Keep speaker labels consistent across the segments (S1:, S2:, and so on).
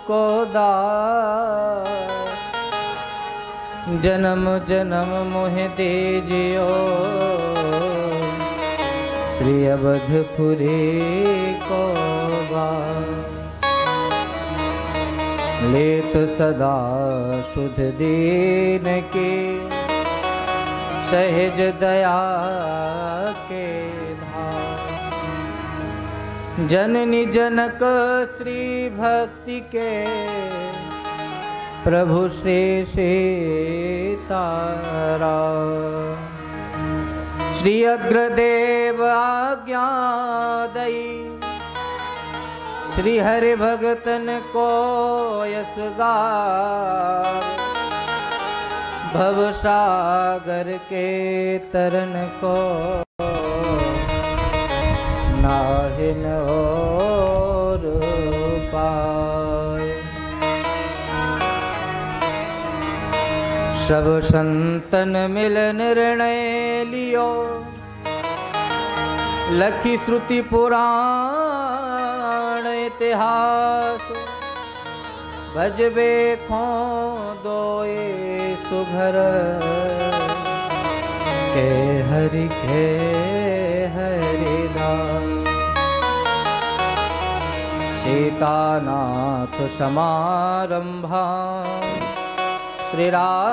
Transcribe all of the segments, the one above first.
S1: को दास, जन्म जन्म मोह दीजियो श्री अवधपुरी को बास। लेत सदा सुध दीन की सहज दया के भाव, जननी जनक श्री भक्ति के प्रभु श्री सीताराम। श्री अग्रदेव आज्ञा दई श्री हरि भगतन को यस गार, भव सागर के तरन को नाहिन और पाए। सब संतन मिल निर्णय लियो, लखी श्रुति पुराण इतिहास, भजबे खो दोए सुघर के हरिदास। सीतानाथ समारंभा श्री रामानंदार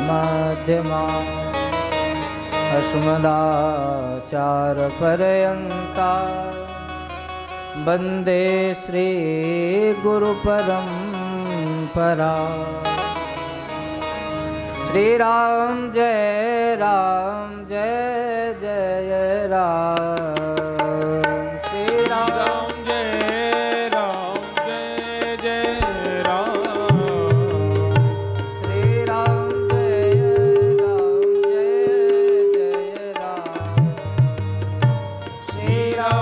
S1: मध्यमा, अस्मदाचार पर्यंता वंदे श्री गुरु परंपरा। श्री राम जय जय राम। श्री राम जय जय राम। श्री राम जय जय राम। श्री राम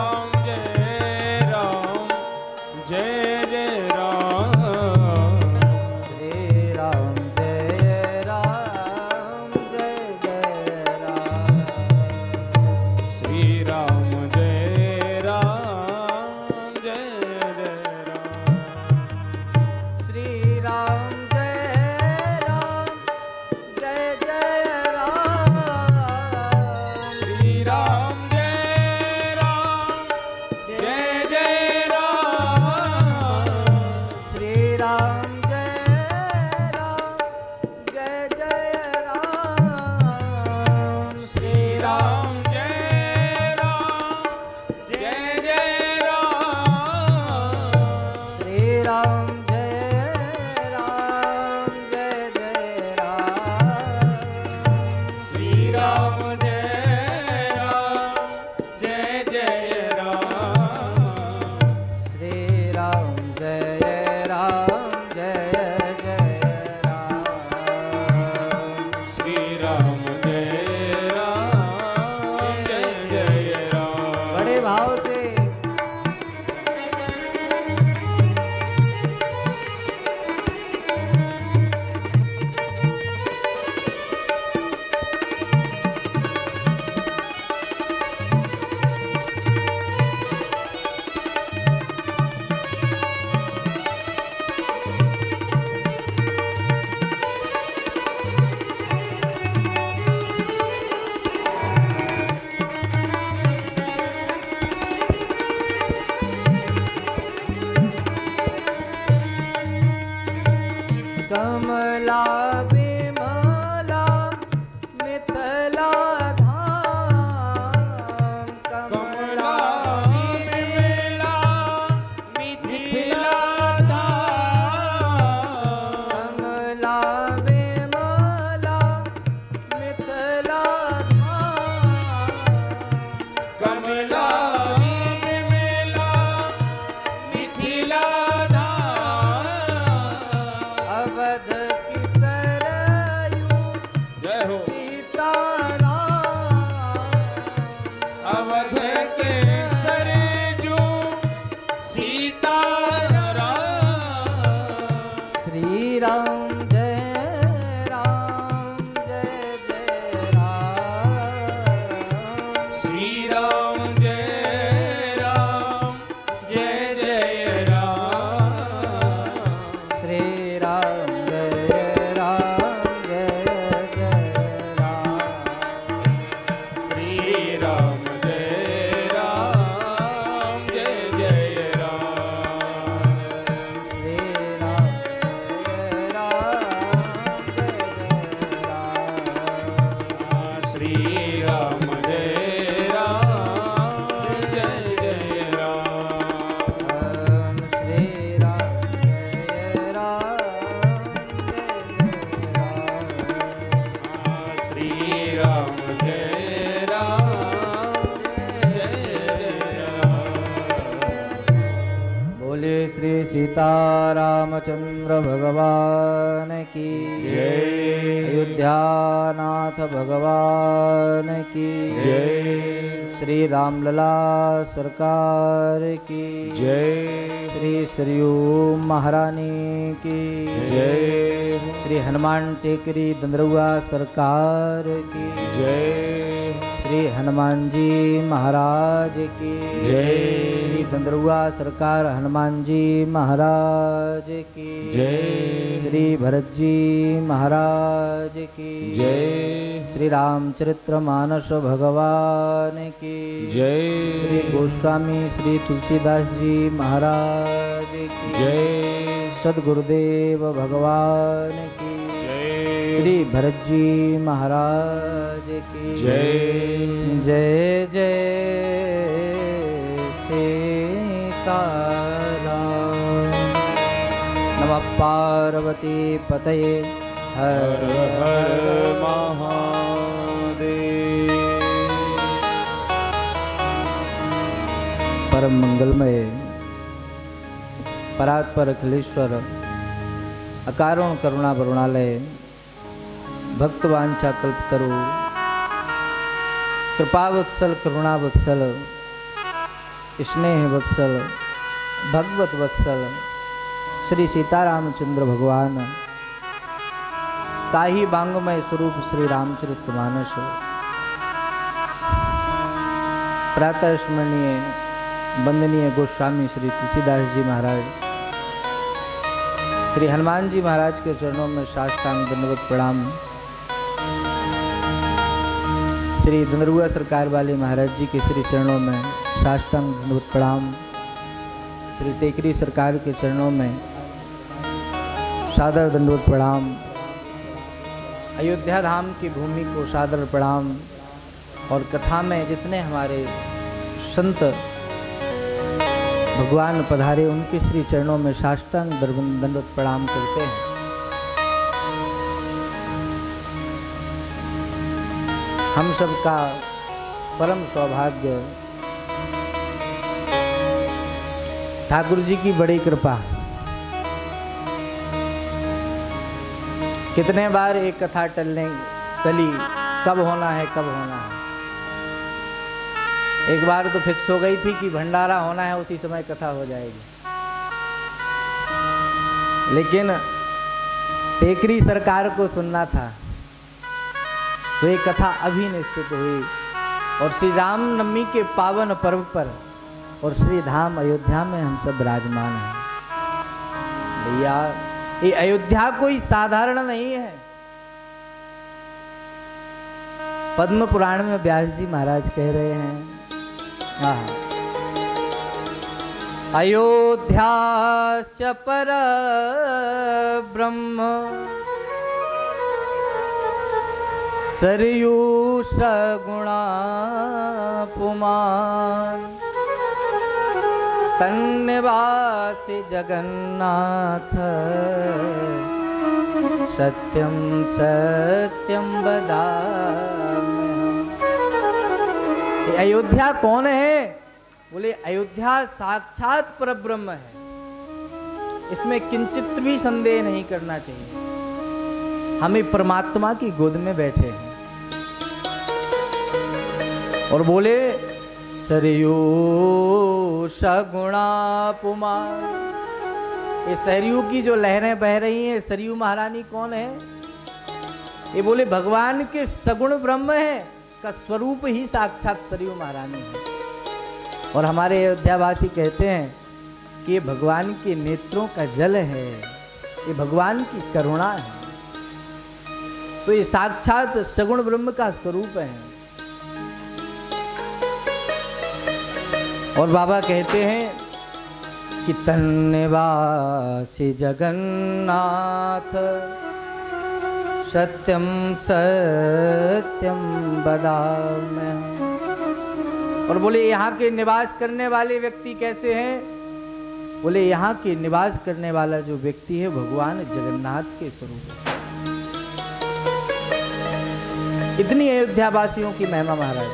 S1: कमला विमला मिथिला धाम, कमला विमला मिथिला धाम, कमला विमला मिथिला धाम, कमला विमला मिथिला धाम, अवध की सीतारामचंद्र भगवान की
S2: जय।
S1: अयोध्यानाथ भगवान की
S2: जय।
S1: श्री रामलला सरकार की
S2: जय।
S1: श्री सरयू महारानी की
S2: जय।
S1: श्री हनुमान टेकरी दंदरुआ सरकार की
S2: जय।
S1: श्री हनुमान जी महाराज की
S2: जय।
S1: श्री दंदरुआ सरकार हनुमान जी महाराज की
S2: जय।
S1: श्री भरत जी महाराज की
S2: जय।
S1: श्री रामचरितमानस भगवान की
S2: जय।
S1: श्री गोस्वामी श्री तुलसीदास जी महाराज की
S2: जय।
S1: सद्गुरुदेव भगवान की
S2: जय।
S1: श्री भरत जी महाराज की
S2: जय।
S1: जय जय सीताराम। नमः पार्वती पतये हर
S2: हर हर महादेव।
S1: परम मंगलमय परात्पर अखिलेश्वर अकारण करुणा वरुणालय भक्तवांछा कल्पतरु कृपावत्सल करुणावत्सल स्नेह वत्सल भगवत वत्सल श्री सीतारामचंद्र भगवान का ही बांगमय स्वरूप श्री रामचरितमानस प्रातः स्मरणीय वंदनीय गोस्वामी श्री तुलसीदास जी महाराज श्री हनुमान जी महाराज के चरणों में साष्टांग दंडवत प्रणाम। श्री दंदरुआ सरकार वाले महाराज जी के श्री चरणों में साष्टांग दंडवत प्रणाम। श्री टेकरी सरकार के चरणों में सादर दंडवत प्रणाम। अयोध्या धाम की भूमि को सादर प्रणाम। और कथा में जितने हमारे संत भगवान पधारे उनके श्री चरणों में साष्टांग दंडवत प्रणाम करते हैं। हम सबका परम सौभाग्य ठाकुर जी की बड़ी कृपा। कितने बार एक कथा टली कब होना है कब होना है। एक बार तो फिक्स हो गई थी कि भंडारा होना है उसी समय कथा हो जाएगी। लेकिन टेकरी सरकार को सुनना था तो ये कथा अभी निश्चित हुई। और श्री राम नवमी के पावन पर्व पर और श्री धाम अयोध्या में हम सब विराजमान हैं। भैया ये अयोध्या कोई साधारण नहीं है। पद्म पुराण में व्यास जी महाराज कह रहे हैं अयोध्याश्च पर ब्रह्म सरयूष गुणा पुमान तन्निवासी जगन्नाथ सत्यम सत्यम बदाम्यहम्। अयोध्या कौन है? बोले अयोध्या साक्षात परब्रह्म है। इसमें किंचित भी संदेह नहीं करना चाहिए। हमें परमात्मा की गोद में बैठे हैं। और बोले सरयू सगुणा पुमान। ये सरयू की जो लहरें बह रही हैं, सरयू महारानी कौन है? ये बोले भगवान के सगुण ब्रह्म है का स्वरूप ही साक्षात सरयू महारानी है। और हमारे अयोध्यावासी कहते हैं कि ये भगवान के नेत्रों का जल है, ये भगवान की करुणा है। तो ये साक्षात सगुण ब्रह्म का स्वरूप है। और बाबा कहते हैं कि तन्निवासी जगन्नाथ सत्यम सत्यम बदाम्यहम्। और बोले यहाँ के निवास करने वाले व्यक्ति कैसे हैं? बोले यहाँ के निवास करने वाला जो व्यक्ति है भगवान जगन्नाथ के स्वरूप है। इतनी अयोध्या वासियों की महिमा महाराज।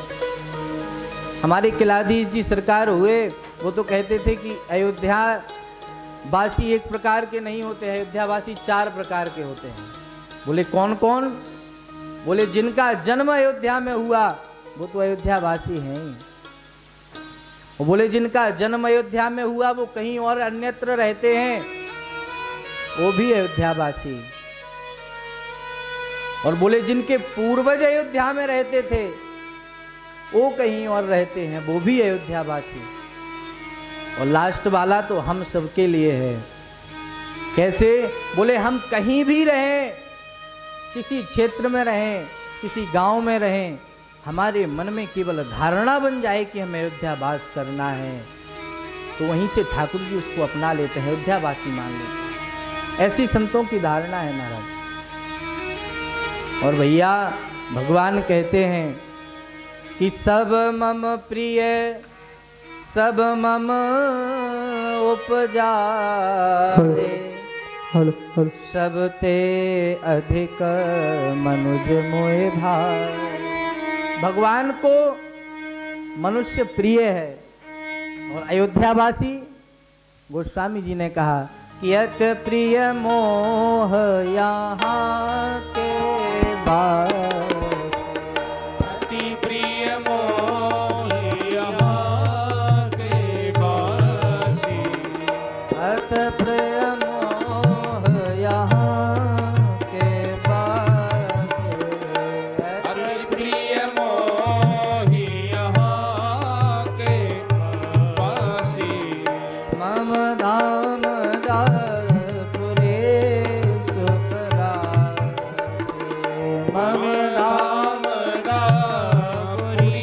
S1: हमारे किलाधीश जी सरकार हुए, वो तो कहते थे कि अयोध्या वासी एक प्रकार के नहीं होते हैं, अयोध्यावासी 4 प्रकार के होते हैं। बोले कौन कौन? बोले जिनका जन्म अयोध्या में हुआ वो तो अयोध्यावासी हैं। वो बोले जिनका जन्म अयोध्या में हुआ वो कहीं और अन्यत्र रहते हैं, वो भी अयोध्यावासी। और बोले जिनके पूर्वज अयोध्या में रहते थे वो कहीं और रहते हैं, वो भी अयोध्यावासी। और लास्ट वाला तो हम सबके लिए है। कैसे? बोले हम कहीं भी रहें, किसी क्षेत्र में रहें, किसी गांव में रहें, हमारे मन में केवल धारणा बन जाए कि हमें अयोध्या वास करना है, तो वहीं से ठाकुर जी उसको अपना लेते हैं, अयोध्यावासी मान लेते हैं। ऐसी संतों की धारणा है महाराज। और भैया भगवान कहते हैं कि सब मम प्रिय सब मम उपजाए, सब ते अधिक मनुज मोहे भाई। भगवान को मनुष्य प्रिय है और अयोध्यावासी, गोस्वामी जी ने कहा कि अत प्रिय मोह यहाँ के बाद,
S2: अति प्रिय मोह यहाँ के बासी।
S1: अत प्रिय मोह यहाँ के बाद,
S2: अति प्रिय मोह यहाँ के बासी।
S1: मम धाम दारपुरे सुखरा, मम धाम
S2: दापुरी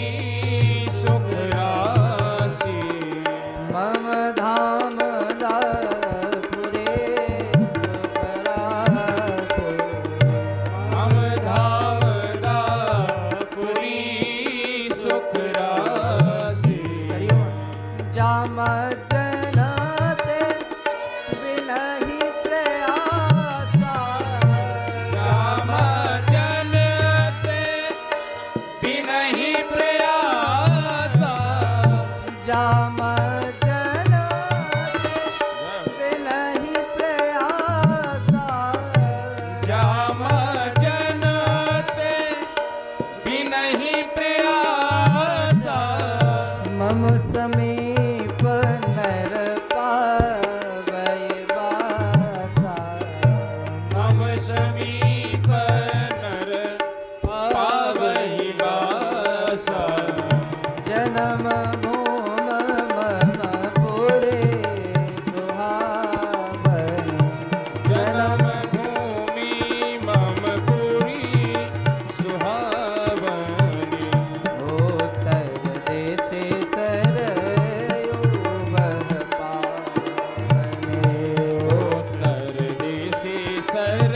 S2: सुख राशि।
S1: मम धाम दारपुरे सुखरा,
S2: हम धाम दापुरी सुख राशि।
S1: जाम जनते बिनहि प्रयासा,
S2: राम जनते बिनहि प्रयासा।
S1: जाम जनते बिनहि प्रयासा,
S2: जाम जनते बिनहि प्रयासा।
S1: मम समीप नर पावै वासा,
S2: हम समीप नर पावहि बासा।
S1: जन्म भूम मम पुरे सुहावै,
S2: जन्म भूमि मम पुरी सुहावनी।
S1: उत्तर देशे सरयू बह पावने,
S2: उत्तर दिशि सर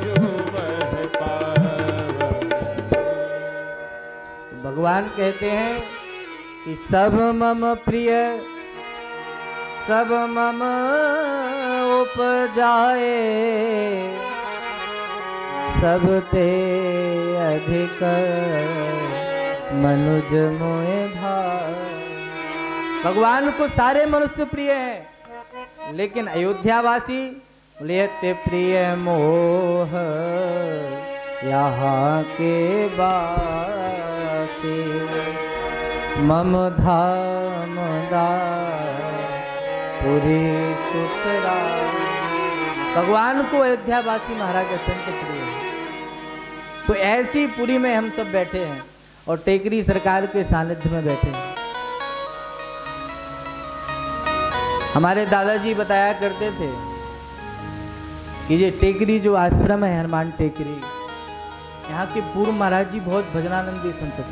S2: जो बह पावनी।
S1: भगवान कहते हैं कि सब मम प्रिय सब मम उपजाए, सब ते अधिक मनुज मोहे भाई। भगवान को सारे मनुष्य प्रिय हैं, लेकिन अयोध्यावासी लेते प्रिय मोह यहाँ के बासी। मम धाम दापुरी सुखरा। भगवान को अयोध्यावासी महाराज अत्यंत प्रिय है। तो ऐसी पुरी में हम सब बैठे हैं और टेकरी सरकार के सानिध्य में बैठे हैं। हमारे दादाजी बताया करते थे कि ये टेकरी जो आश्रम है हनुमान टेकरी, यहाँ के पूर्व महाराज जी बहुत भजनानंदी संत थे।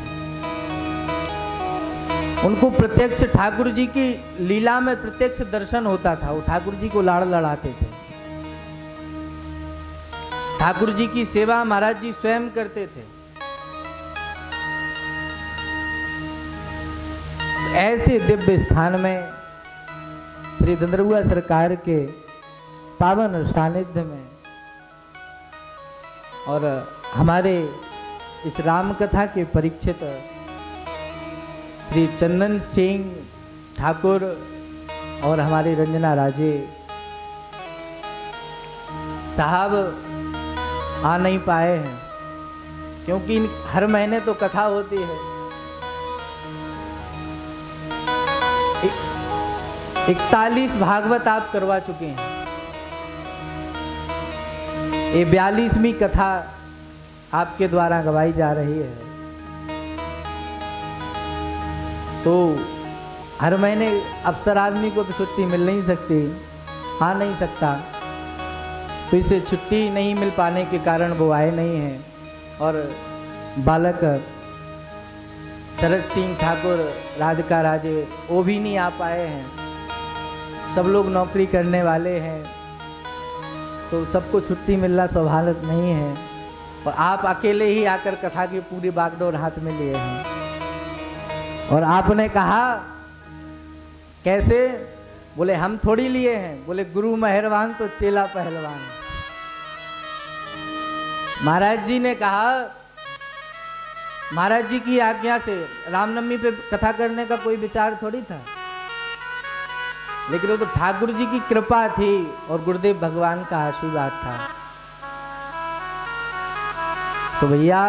S1: उनको प्रत्यक्ष ठाकुर जी की लीला में प्रत्यक्ष दर्शन होता था। वो ठाकुर जी को लाड़ लड़ाते थे। ठाकुर जी की सेवा महाराज जी स्वयं करते थे। ऐसे दिव्य स्थान में श्री दंदरुआ सरकार के पावन सानिध्य में और हमारे इस राम कथा के परीक्षित श्री चंदन सिंह ठाकुर और हमारे रंजना राजे साहब आ नहीं पाए हैं, क्योंकि हर महीने तो कथा होती है। 41 भागवत आप करवा चुके हैं, ये 42वीं कथा आपके द्वारा गवाई जा रही है। तो हर महीने अफसर आदमी को तो छुट्टी मिल नहीं सकती, आ नहीं सकता, तो इसे छुट्टी नहीं मिल पाने के कारण वो आए नहीं हैं। और बालक शरद सिंह ठाकुर, राधिका राजे, वो भी नहीं आ पाए हैं। सब लोग नौकरी करने वाले हैं, तो सबको छुट्टी मिलना स्वाभाविक नहीं है। और आप अकेले ही आकर कथा की पूरी बागडोर हाथ में लिए हैं। और आपने कहा कैसे? बोले हम थोड़ी लिए हैं, बोले गुरु मेहरबान तो चेला पहलवान। महाराज जी ने कहा, महाराज जी की आज्ञा से रामनवमी पे कथा करने का कोई विचार थोड़ी था, लेकिन वो तो ठाकुर जी की कृपा थी और गुरुदेव भगवान का आशीर्वाद था। तो भैया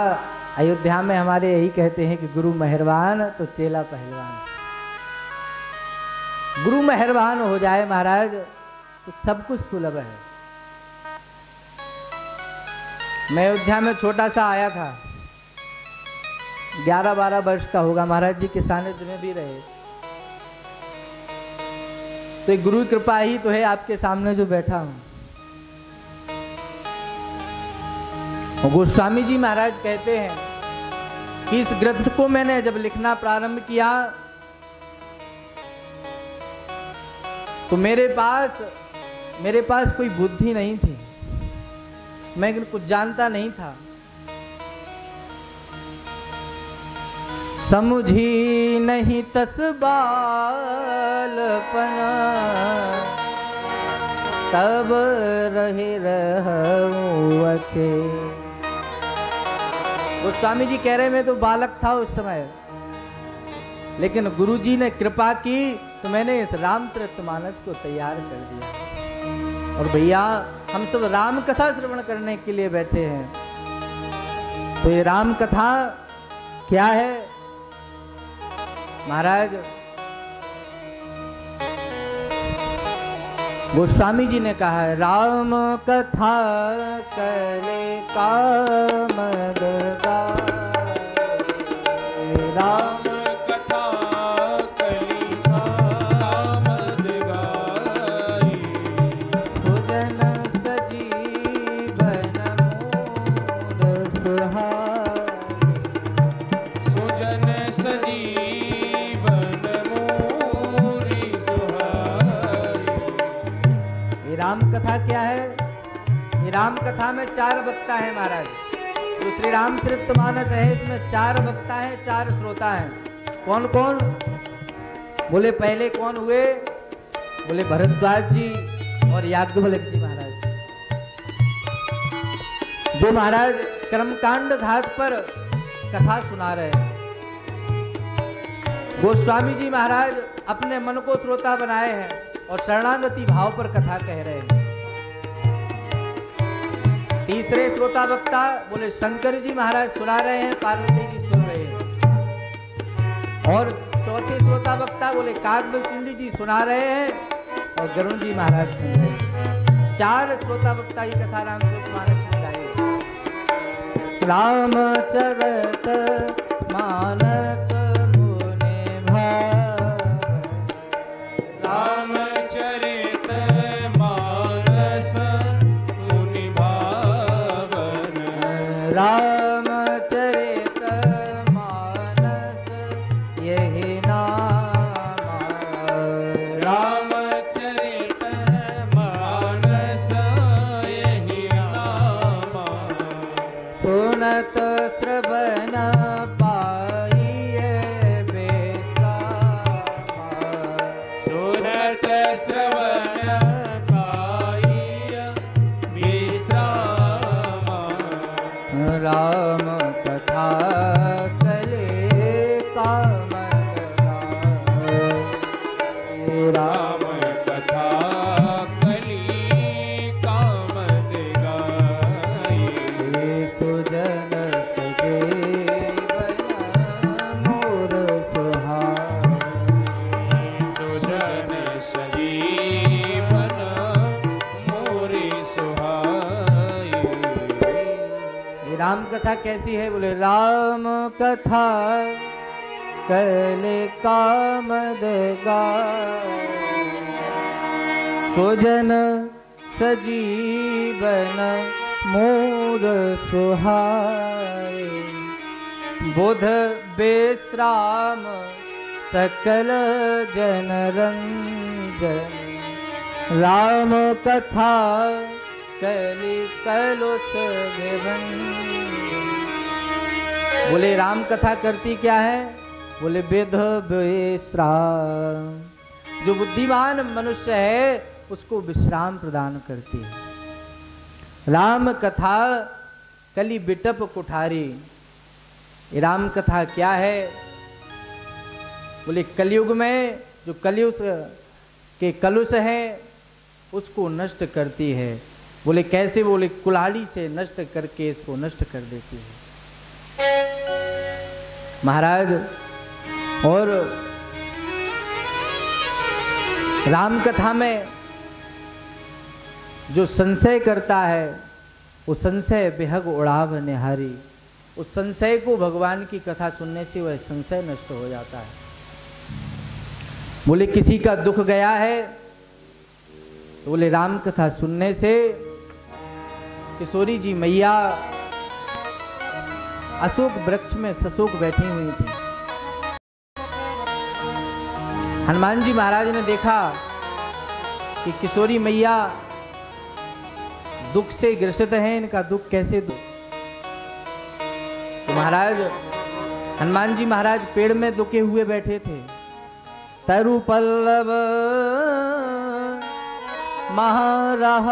S1: अयोध्या में हमारे यही कहते हैं कि गुरु मेहरबान तो चेला पहलवान। गुरु मेहरबान हो जाए महाराज तो सब कुछ सुलभ है। मैं अयोध्या में छोटा सा आया था, 11-12 वर्ष का होगा, महाराज जी के सानिध्य में भी रहे। तो एक गुरु कृपा ही तो है आपके सामने जो बैठा हूं। गोस्वामी जी महाराज कहते हैं कि इस ग्रंथ को मैंने जब लिखना प्रारंभ किया तो मेरे पास कोई बुद्धि नहीं थी, मैं कुछ जानता नहीं था। समझी नहीं तस बालपना, तब रहे रहूँचे। गोस्वामी जी कह रहे मैं तो बालक था उस समय, लेकिन गुरु जी ने कृपा की तो मैंने इस रामचरितमानस को तैयार कर दिया। और भैया हम सब राम कथा श्रवण करने के लिए बैठे हैं। तो ये राम कथा क्या है महाराज? गोस्वामी जी ने कहा है, राम कथा करे काम राम
S2: कथा कली काम गाई,
S1: सुजन सजीवन मोर सुहाई,
S2: सुजन सजीवन मोरी सुहाई।
S1: ये राम कथा क्या है? ये राम कथा में 4 वक्ता है महाराज। जो श्री रामचरितमानस है इसमें 4 वक्ता है, 4 श्रोता हैं। कौन कौन? बोले पहले कौन हुए? बोले भरद्वाज जी और याज्ञवल्क्य जी महाराज, जो महाराज कर्मकांड घाट पर कथा सुना रहे हैं। गोस्वामी जी महाराज अपने मन को श्रोता बनाए हैं और शरणागति भाव पर कथा कह रहे हैं। तीसरे श्रोता वक्ता बोले शंकर जी महाराज सुना रहे हैं, पार्वती जी सुन रहे हैं। और चौथे श्रोता वक्ता बोले काकभूषुंडी जी सुना रहे हैं और गरुण जी महाराज सुन रहे हैं। 4 श्रोता वक्ता ही कथा रामचरितमानस में गाई। रामचरित मानस मुनि भाव,
S2: रामचरित मानस मुनि भावन,
S1: रामचरित मानस यही नाम,
S2: रामचरित मानस यही नाम,
S1: सुनत श्रवण पाइए बेसामा,
S2: सुनत श्रवण पाइय विश्राम,
S1: राम कथा कले काम राम।
S2: राम
S1: कथा कैसी है? बोले राम कथा कले कामद गाय, सुजन सजीवन मोर सुहाय, बुध बेश्राम सकल जन रंजन, राम कथा कली कलुष विभंजन। बोले राम कथा करती क्या है? बोले विध विश्राम, जो बुद्धिमान मनुष्य है उसको विश्राम प्रदान करती है। राम कथा कली बिटप कुठारी, राम कथा क्या है? बोले कलयुग में जो कलयुग के कलुष है उसको नष्ट करती है। बोले कैसे? बोले कुल्हाड़ी से नष्ट करके इसको नष्ट कर देती है महाराज। और राम कथा में जो संशय करता है वो संशय बेहग उड़ाव निहारी, उस संशय को भगवान की कथा सुनने से वह संशय नष्ट हो जाता है। बोले किसी का दुख गया है तो बोले राम कथा सुनने से, किशोरी जी मैया अशोक वृक्ष में सशोक बैठी हुई थी। हनुमान जी महाराज ने देखा कि किशोरी मैया दुख से ग्रसित हैं, इनका दुख कैसे दूं? तो महाराज हनुमान जी महाराज पेड़ में दुखे हुए बैठे थे। तरु पल्लव महारह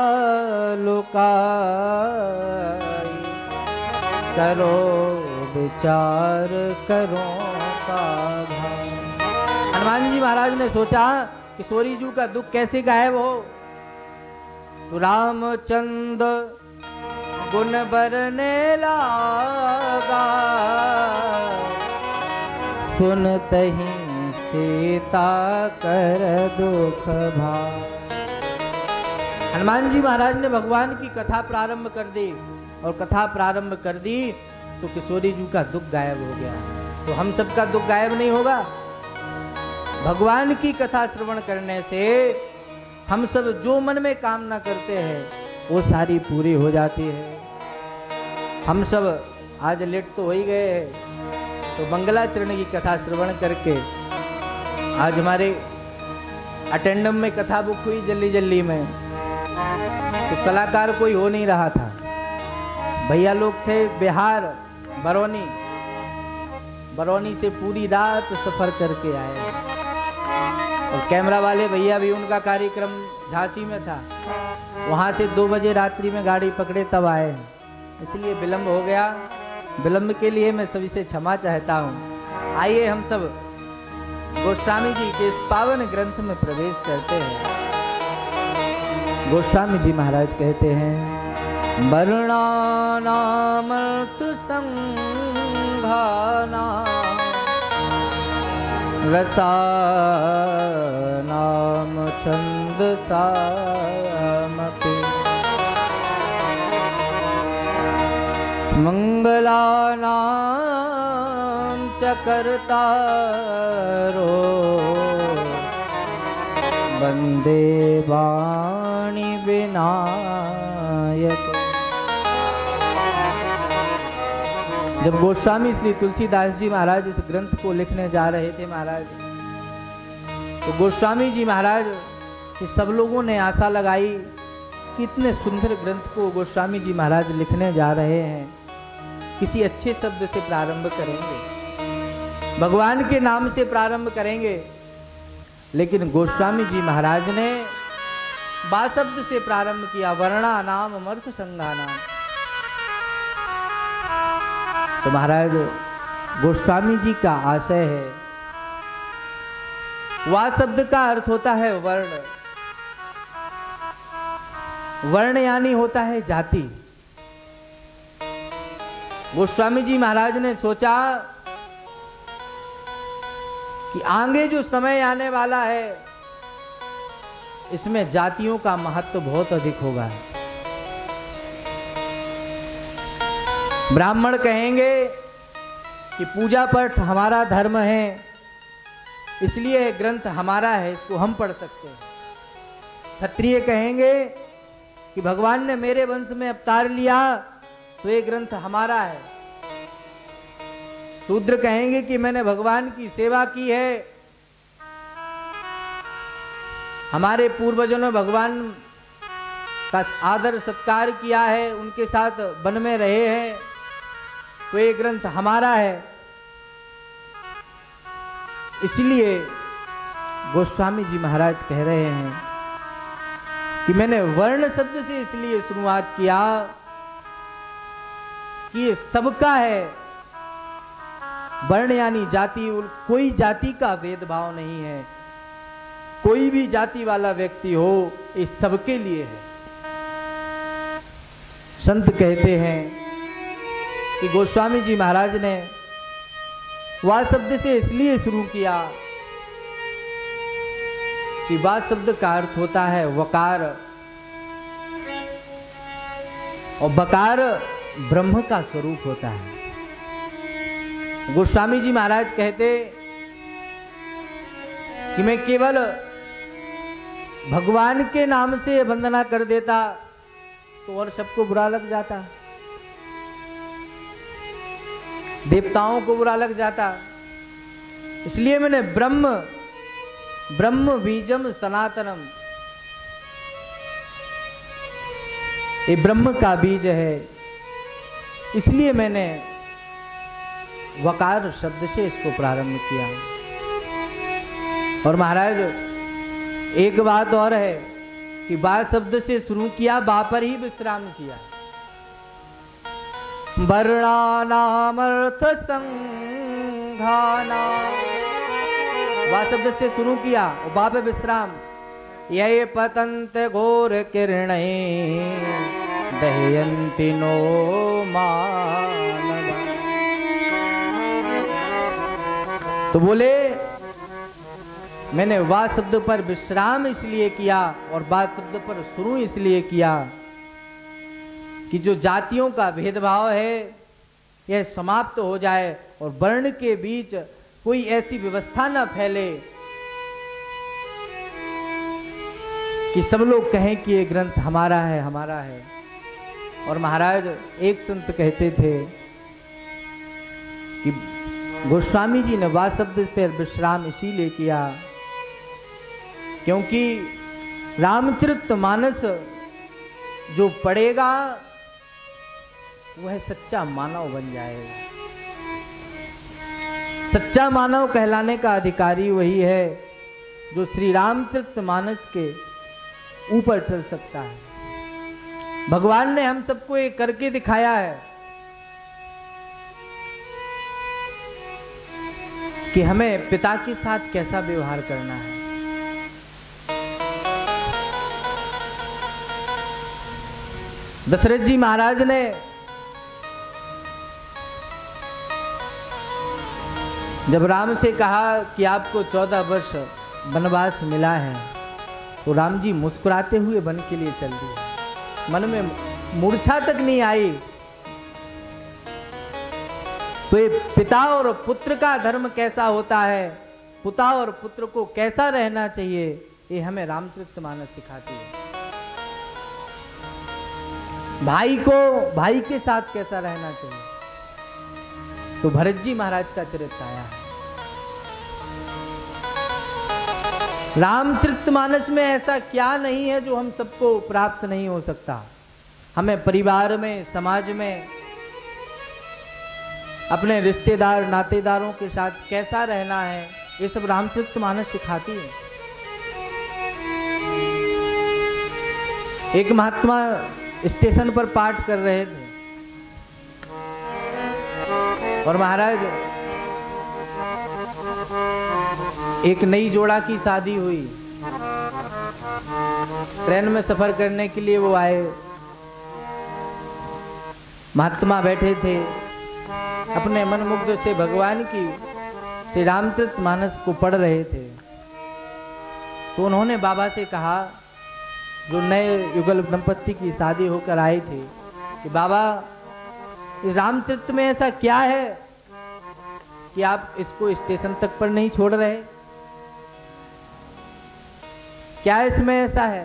S1: लुकाई, करो विचार करो का भाई। हनुमान जी महाराज ने सोचा किशोरी जी का दुख कैसे गायब हो? तो रामचंद्र गुण बरने लगा, सुनते ही सीता कर दुख भाई। हनुमान जी महाराज ने भगवान की कथा प्रारंभ कर दी, और कथा प्रारंभ कर दी तो किशोरी जी का दुख गायब हो गया। तो हम सबका दुख गायब नहीं होगा? भगवान की कथा श्रवण करने से हम सब जो मन में कामना करते हैं वो सारी पूरी हो जाती है। हम सब आज लेट तो हो ही गए हैं, तो मंगलाचरण की कथा श्रवण करके आज हमारे अटेंडम में कथा बुक हुई जल्दी जल्दी में, तो कलाकार कोई हो नहीं रहा था। भैया लोग थे बिहार बरौनी से पूरी रात सफर करके आए, और कैमरा वाले भैया भी, उनका कार्यक्रम झांसी में था, वहां से 2 बजे रात्रि में गाड़ी पकड़े तब आए, इसलिए विलंब हो गया। विलंब के लिए मैं सभी से क्षमा चाहता हूँ। आइए हम सब गोस्वामी जी के इस पावन ग्रंथ में प्रवेश करते हैं। गोस्वामी जी महाराज कहते हैं, वर्णानाम संघाना रसानाम छंदसामपि, मंगलानाम च कर्तारो वंदे वाणी विनायक। जब गोस्वामी श्री तुलसीदास जी महाराज इस ग्रंथ को लिखने जा रहे थे महाराज, तो गोस्वामी जी महाराज कि सब लोगों ने आशा लगाई कि इतने सुंदर ग्रंथ को गोस्वामी जी महाराज लिखने जा रहे हैं, किसी अच्छे शब्द से प्रारंभ करेंगे, भगवान के नाम से प्रारंभ करेंगे। लेकिन गोस्वामी जी महाराज ने बा शब्द से प्रारंभ किया, वर्णा नाम मर्थ संज्ञा नाम। तो महाराज गोस्वामी जी का आशय है, वा शब्द का अर्थ होता है वर्ण, वर्ण यानी होता है जाति। गोस्वामी जी महाराज ने सोचा कि आगे जो समय आने वाला है इसमें जातियों का महत्व बहुत अधिक होगा। ब्राह्मण कहेंगे कि पूजा पाठ हमारा धर्म है, इसलिए ग्रंथ हमारा है, इसको हम पढ़ सकते हैं। क्षत्रिय कहेंगे कि भगवान ने मेरे वंश में अवतार लिया तो ये ग्रंथ हमारा है। शूद्र कहेंगे कि मैंने भगवान की सेवा की है, हमारे पूर्वजों ने भगवान का आदर सत्कार किया है, उनके साथ वन में रहे हैं, तो ये ग्रंथ हमारा है। इसलिए गोस्वामी जी महाराज कह रहे हैं कि मैंने वर्ण शब्द से इसलिए शुरुआत किया कि ये सबका है। वर्ण यानी जाति, कोई जाति का भेदभाव नहीं है, कोई भी जाति वाला व्यक्ति हो, ये सबके लिए है। संत कहते हैं कि गोस्वामी जी महाराज ने वा शब्द से इसलिए शुरू किया कि वा शब्द का अर्थ होता है वकार, और बकार ब्रह्म का स्वरूप होता है। गोस्वामी जी महाराज कहते कि मैं केवल भगवान के नाम से वंदना कर देता तो और सबको बुरा लग जाता, देवताओं को बुरा लग जाता। इसलिए मैंने ब्रह्म बीजम सनातनम, ये ब्रह्म का बीज है, इसलिए मैंने वकार शब्द से इसको प्रारंभ किया। और महाराज एक बात और है कि बा शब्द से शुरू किया, बा पर ही विश्राम किया। वर्णानामर्थ संघाना, बा शब्द से शुरू किया और बा पे विश्राम। ये पतंत घोर किरणै दह्यन्ति नो मानवा। तो बोले मैंने वा शब्द पर विश्राम इसलिए किया और बा शब्द पर शुरू इसलिए किया कि जो जातियों का भेदभाव है यह समाप्त हो जाए और वर्ण के बीच कोई ऐसी व्यवस्था न फैले कि सब लोग कहें कि ये ग्रंथ हमारा है, हमारा है। और महाराज एक संत कहते थे कि गोस्वामी जी ने वा शब्द पर विश्राम इसीलिए किया क्योंकि रामचरितमानस जो पढ़ेगा वह सच्चा मानव बन जाएगा। सच्चा मानव कहलाने का अधिकारी वही है जो श्री रामचरितमानस के ऊपर चल सकता है। भगवान ने हम सबको ये करके दिखाया है कि हमें पिता के साथ कैसा व्यवहार करना है। दशरथ जी महाराज ने जब राम से कहा कि आपको 14 वर्ष वनवास मिला है तो राम जी मुस्कुराते हुए वन के लिए चल दिए, मन में मूर्छा तक नहीं आई। तो ये पिता और पुत्र का धर्म कैसा होता है, पिता और पुत्र को कैसा रहना चाहिए, ये हमें रामचरितमानस सिखाती है। भाई को भाई के साथ कैसा रहना चाहिए, तो भरत जी महाराज का चरित्र आया है। रामचरितमानस में ऐसा क्या नहीं है जो हम सबको प्राप्त नहीं हो सकता। हमें परिवार में, समाज में, अपने रिश्तेदार नातेदारों के साथ कैसा रहना है, ये सब रामचरितमानस सिखाती है। एक महात्मा स्टेशन पर पाठ कर रहे थे और महाराज एक नई जोड़ा की शादी हुई, ट्रेन में सफर करने के लिए वो आए। महात्मा बैठे थे, अपने मनमुग्ध से भगवान की श्री रामचरितमानस को पढ़ रहे थे। तो उन्होंने बाबा से कहा, जो नए युगल दंपत्ति की शादी होकर आए थे, कि बाबा रामचरित में ऐसा क्या है कि आप इसको स्टेशन तक पर नहीं छोड़ रहे? क्या इसमें ऐसा है?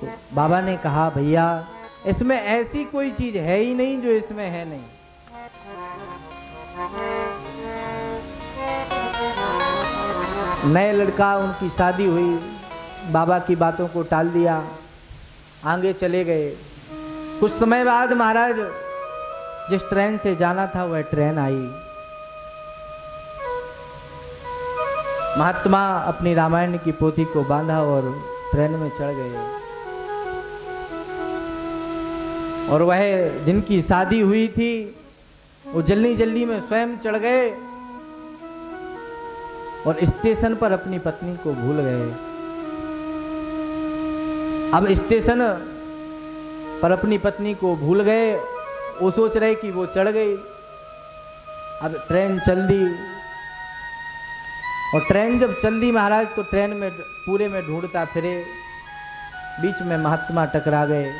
S1: तो बाबा ने कहा, भैया इसमें ऐसी कोई चीज है ही नहीं जो इसमें है नहीं। नए लड़का, उनकी शादी हुई, बाबा की बातों को टाल दिया, आगे चले गए। कुछ समय बाद महाराज जिस ट्रेन से जाना था वह ट्रेन आई। महात्मा अपनी रामायण की पोथी को बांधा और ट्रेन में चढ़ गए। और वह जिनकी शादी हुई थी वो जल्दी जल्दी में स्वयं चढ़ गए और स्टेशन पर अपनी पत्नी को भूल गए। अब स्टेशन पर अपनी पत्नी को भूल गए, वो सोच रहे कि वो चढ़ गई। अब ट्रेन चल दी और ट्रेन जब चल दी महाराज तो ट्रेन में पूरे में ढूंढता फिरे, बीच में महात्मा टकरा गए।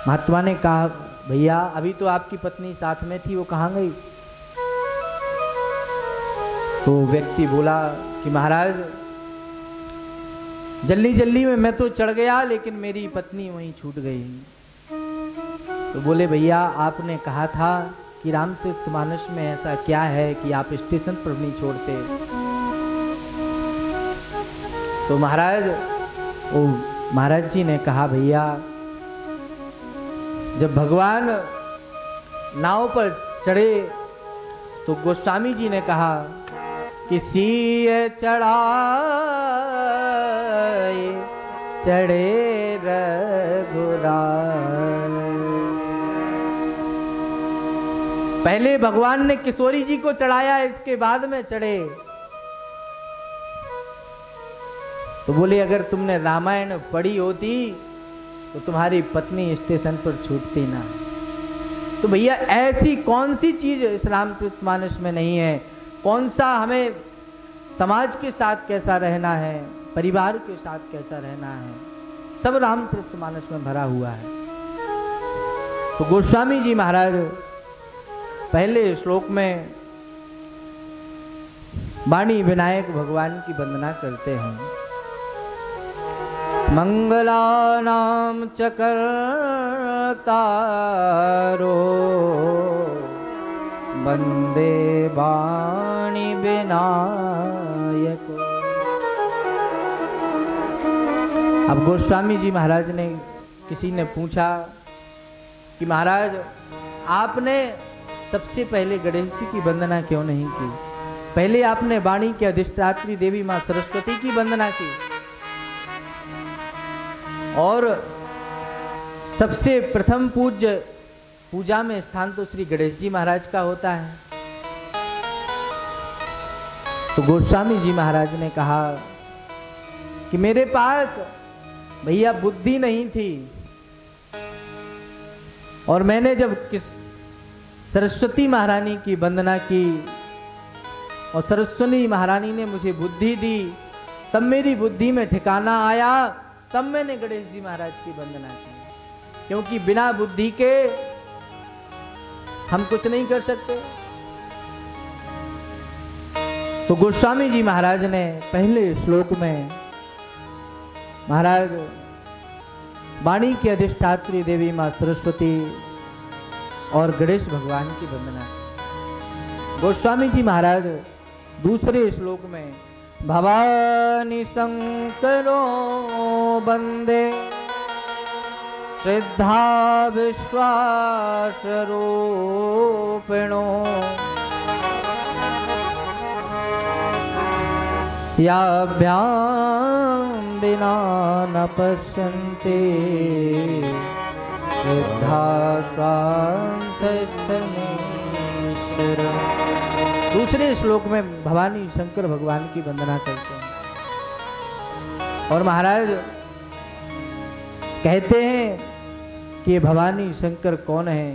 S1: महात्मा ने कहा, भैया अभी तो आपकी पत्नी साथ में थी, वो कहाँ गई? तो व्यक्ति बोला कि महाराज जल्दी जल्दी में मैं तो चढ़ गया लेकिन मेरी पत्नी वहीं छूट गई। तो बोले, भैया आपने कहा था कि रामचरितमानस में ऐसा क्या है कि आप स्टेशन पर नहीं छोड़ते? तो महाराज जी ने कहा, भैया जब भगवान नाव पर चढ़े तो गोस्वामी जी ने कहा कि सिय चढ़ाए चढ़े रघुराय। पहले भगवान ने किशोरी जी को चढ़ाया, इसके बाद में चढ़े। तो बोले, अगर तुमने रामायण पढ़ी होती तो तुम्हारी पत्नी स्टेशन पर छूटती ना। तो भैया ऐसी कौन सी चीज इस रामचरितमानस में नहीं है? कौन सा हमें समाज के साथ कैसा रहना है, परिवार के साथ कैसा रहना है, सब रामचरितमानस में भरा हुआ है। तो गोस्वामी जी महाराज पहले श्लोक में वाणी विनायक भगवान की वंदना करते हैं। मंगलानाम चकर्तारो वंदे वाणी विनायको। अब गोस्वामी जी महाराज ने, किसी ने पूछा कि महाराज आपने सबसे पहले गणेश जी की वंदना क्यों नहीं की? पहले आपने वाणी की अधिष्ठात्री देवी मां सरस्वती की वंदना की और सबसे प्रथम पूजा में स्थान तो श्री गणेश जी महाराज का होता है। तो गोस्वामी जी महाराज ने कहा कि मेरे पास भैया बुद्धि नहीं थी और मैंने जब सरस्वती महारानी की वंदना की और सरस्वती महारानी ने मुझे बुद्धि दी, तब मेरी बुद्धि में ठिकाना आया, तब मैंने गणेश जी महाराज की वंदना की। क्योंकि बिना बुद्धि के हम कुछ नहीं कर सकते। तो गोस्वामी जी महाराज ने पहले श्लोक में महाराज वाणी की अधिष्ठात्री देवी मां सरस्वती और गणेश भगवान की वंदना की। गोस्वामी जी महाराज दूसरे श्लोक में भवानी शंकरो वंदे श्रद्धा विश्वास रूपिणो याभ्याम बिना न पश्यन्ते श्रद्धा स्वांतनिश्चर। दूसरे श्लोक में भवानी शंकर भगवान की वंदना करते हैं और महाराज कहते हैं कि भवानी शंकर कौन है?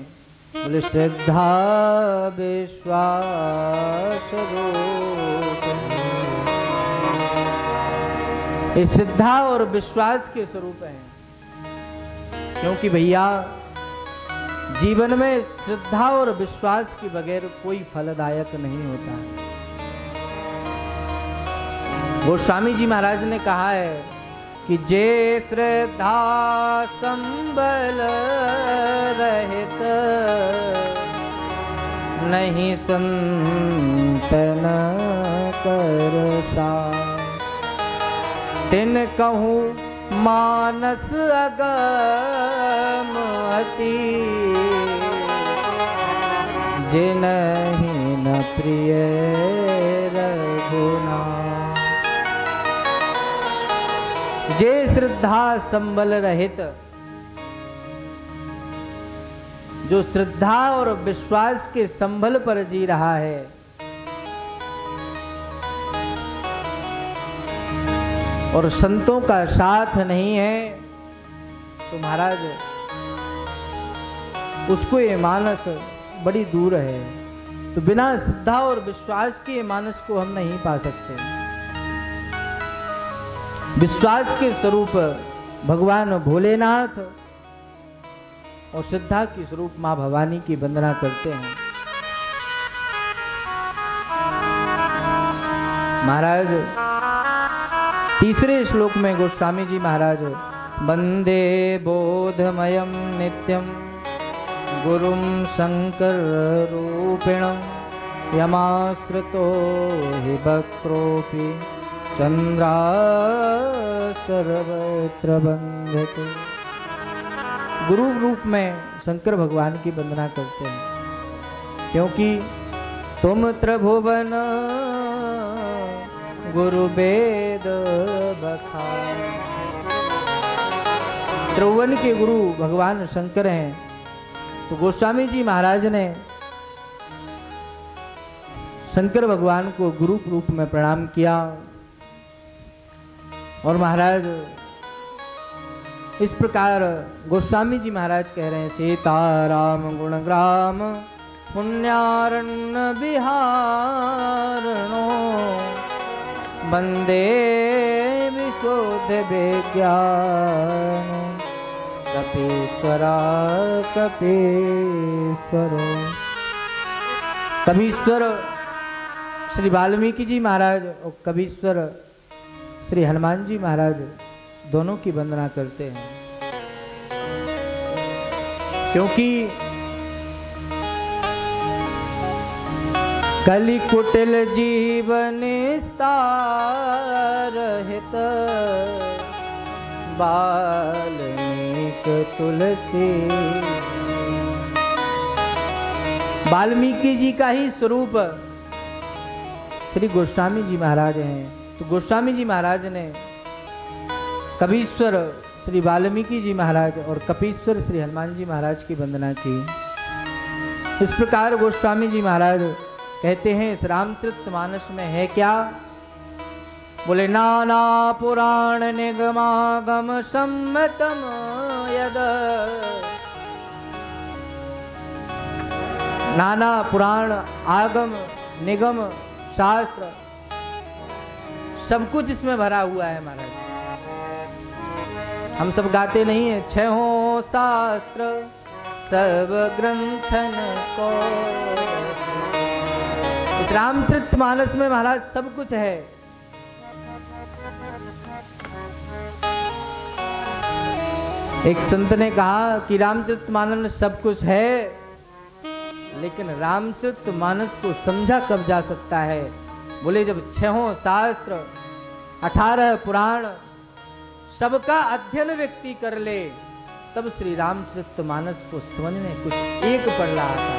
S1: बोले श्रद्धा विश्वास रूप। ये श्रद्धा और विश्वास के स्वरूप हैं। क्योंकि भैया जीवन में श्रद्धा और विश्वास के बगैर कोई फलदायक नहीं होता है। गोस्वामी जी महाराज ने कहा है कि जे श्रद्धा संबल रहित नहीं संतन करता, तिन कहूँ मानस अगम अति, जिनहि न प्रिय रघुनाथ। जे श्रद्धा संबल रहित, जो श्रद्धा और विश्वास के संबल पर जी रहा है, और संतों का साथ नहीं है, तो महाराज उसको ये मानस बड़ी दूर है। तो बिना श्रद्धा और विश्वास के मानस को हम नहीं पा सकते। विश्वास के स्वरूप भगवान भोलेनाथ और श्रद्धा की स्वरूप मां भवानी की वंदना करते हैं। महाराज तीसरे श्लोक में गोस्वामी जी महाराज वंदे बोधमयम नित्यम गुरुम शंकर रूपिणम यमाश्रितो हि वक्रोपि चंद्रा सर्वत्र बंधते। गुरु रूप में शंकर भगवान की वंदना करते हैं, क्योंकि तुम त्रिभुवन गुरु वेद बखान। त्रिभुवन के गुरु भगवान शंकर हैं। तो गोस्वामी जी महाराज ने शंकर भगवान को गुरु रूप में प्रणाम किया। और महाराज इस प्रकार गोस्वामी जी महाराज कह रहे हैं, सीताराम गुणग्राम पुण्यारण्य विहारणो वंदे विशुद्ध विज्ञान कपीश्वरा कपीश्वरो। कपीश्वर श्री वाल्मीकि जी महाराज और कपीश्वर श्री हनुमान जी महाराज दोनों की वंदना करते हैं, क्योंकि कलि कुटिल जीवन हित वाल्मीकि तुलसी। वाल्मीकि जी का ही स्वरूप श्री गोस्वामी जी महाराज हैं। तो गोस्वामी जी महाराज ने कपीश्वर श्री वाल्मीकि जी महाराज और कपीश्वर श्री हनुमान जी महाराज की वंदना की। इस प्रकार गोस्वामी जी महाराज कहते हैं, इस रामचरितमानस में है क्या? बोले नाना पुराण निगमागम सम्मतम यद। नाना पुराण आगम निगम शास्त्र सब कुछ इसमें भरा हुआ है महाराज। हम सब गाते नहीं है, छहों शास्त्र सब ग्रंथन को। इस रामचरितमानस में महाराज सब कुछ है। एक संत ने कहा कि रामचरितमानस सब कुछ है, लेकिन रामचरितमानस को समझा कब जा सकता है? बोले जब छहों शास्त्र 18 पुराण सबका अध्ययन व्यक्ति कर ले, तब श्री रामचरितमानस को समझ में कुछ एक पड़ रहा था।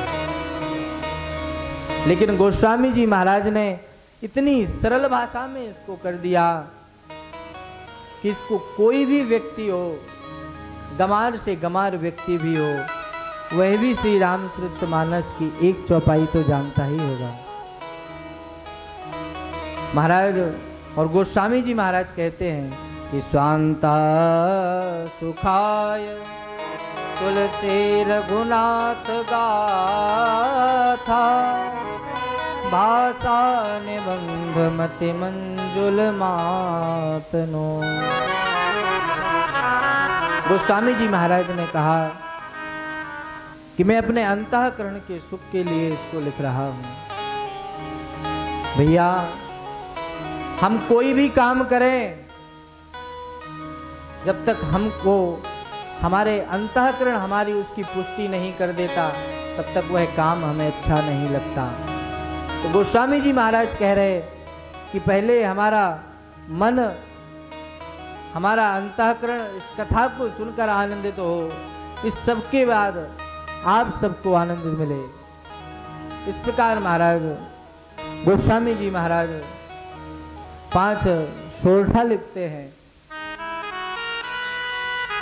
S1: लेकिन गोस्वामी जी महाराज ने इतनी सरल भाषा में इसको कर दिया कि इसको कोई भी व्यक्ति हो, गमार से गमार व्यक्ति भी हो, वह भी श्री रामचरितमानस की एक चौपाई तो जानता ही होगा महाराज। और गोस्वामी जी महाराज कहते हैं कि स्वांता सुखाय तुलसी रघुनाथ गाथा भाषा निबंध मति मंजुल मातनो। गोस्वामी जी महाराज ने कहा कि मैं अपने अंतःकरण के सुख के लिए इसको लिख रहा हूं। भैया, हम कोई भी काम करें, जब तक हमको हमारे अंतःकरण हमारी उसकी पुष्टि नहीं कर देता, तब तक वह काम हमें अच्छा नहीं लगता। तो गोस्वामी जी महाराज कह रहे कि पहले हमारा मन, हमारा अंतःकरण इस कथा को सुनकर आनंदित हो, इस सब के बाद आप सबको आनंद मिले। इस प्रकार महाराज गोस्वामी जी महाराज 5 सोरठा लिखते हैं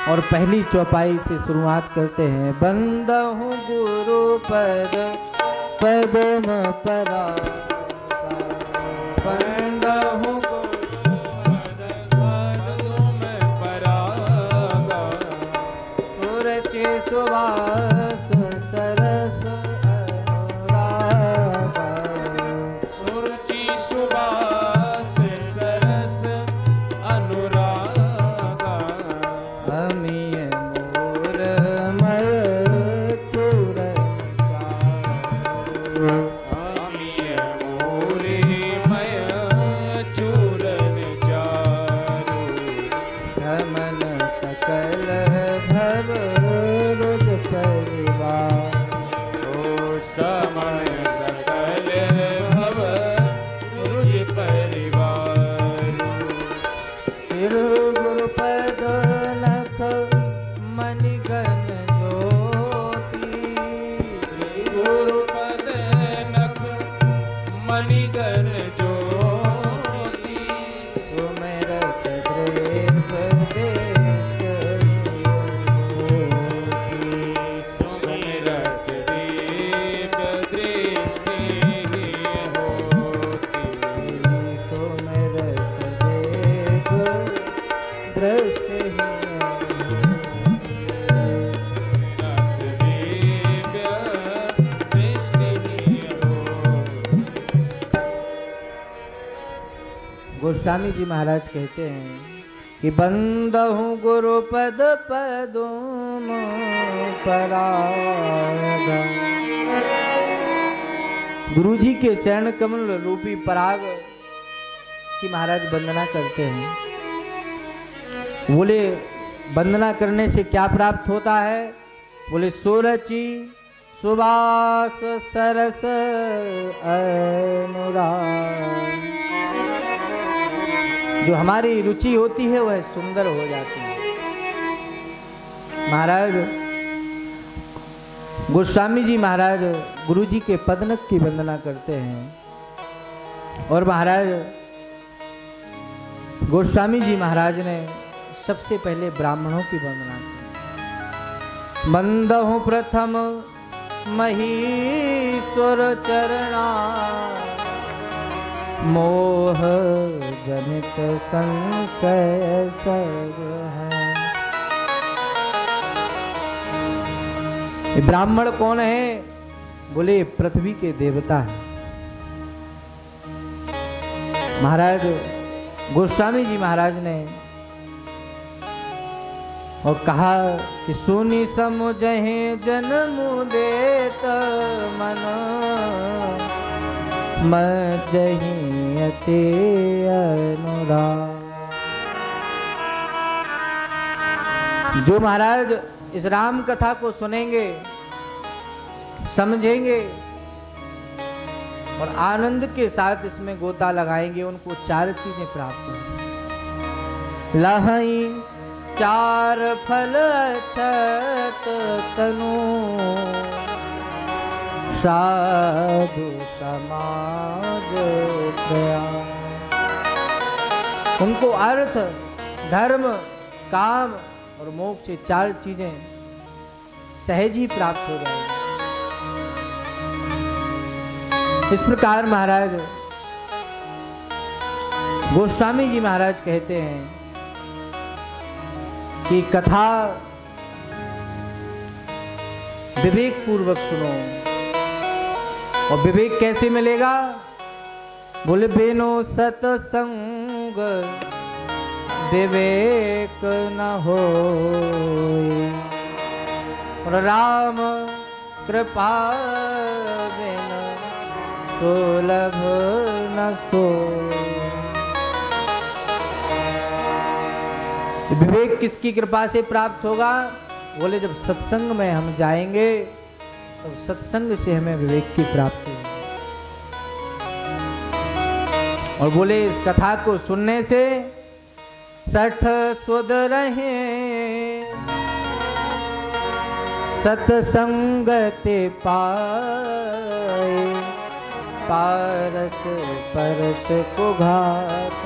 S1: और पहली चौपाई से शुरुआत करते हैं। बंदहु गुरु पद पदम परा,
S2: बंदहु गुरु पद पदम परागा,
S1: सुरचि सुवास सरस अनुरागा,
S2: सुरुचि सुवास सरस अनुरागा,
S1: अमीय मोर मय चूरन
S2: अमीय मोरे मय चूरन चारु,
S1: धमन सकल भव रुज परिवार,
S2: ओ समन सकल भव रुज परिवार,
S1: सिर गुरुपद नख मणिगण ज्योति,
S2: श्री गुरुपद नख मणिगण ज्योति,
S1: सुमिरत द्रेप देश
S2: सुमिरत दीप दृष्टि होती,
S1: सुमिरत देव दृष्टि
S2: रत दिव्य दृष्टि होती।
S1: गोस्वामी जी महाराज कहते हैं कि बंदहु गुरु पद पदुम पराग, गुरु जी के चरण कमल रूपी पराग की महाराज वंदना करते हैं। बोले वंदना करने से क्या प्राप्त होता है? बोले सुरचि सुवास सरस अनुराग, जो हमारी रुचि होती है वह सुंदर हो जाती है। महाराज गोस्वामी जी महाराज गुरु जी के पदनक की वंदना करते हैं और महाराज गोस्वामी जी महाराज ने सबसे पहले ब्राह्मणों की वंदना की। बंदहु प्रथम महीश्वर चरणा, मोह जनित संशय सब है। ये ब्राह्मण कौन है? बोले पृथ्वी के देवता है। महाराज गोस्वामी जी महाराज ने और कहा कि सुनी समुझहि जन्म देत मन, मजहि अति अनुराग। जो महाराज इस राम कथा को सुनेंगे, समझेंगे और आनंद के साथ इसमें गोता लगाएंगे, उनको 4 चीजें प्राप्त होंगी। लहई 4 फल अक्षत तनु, साधु समाज प्रयाण। उनको अर्थ, धर्म, काम और मोक्ष, 4 चीजें सहज ही प्राप्त हो जाएगी। इस प्रकार महाराज गोस्वामी जी महाराज कहते हैं कि कथा विवेक पूर्वक सुनो। और विवेक कैसे मिलेगा? बोले बिनो सत्संग विवेक न हो, और राम कृपा बिन सुलभ न को। विवेक किसकी कृपा से प्राप्त होगा? बोले जब सत्संग में हम जाएंगे तो सत्संग से हमें विवेक की प्राप्ति होगी। और बोले इस कथा को सुनने से 60 सुध रहे सत्संगति पाए, पारस परस को घात।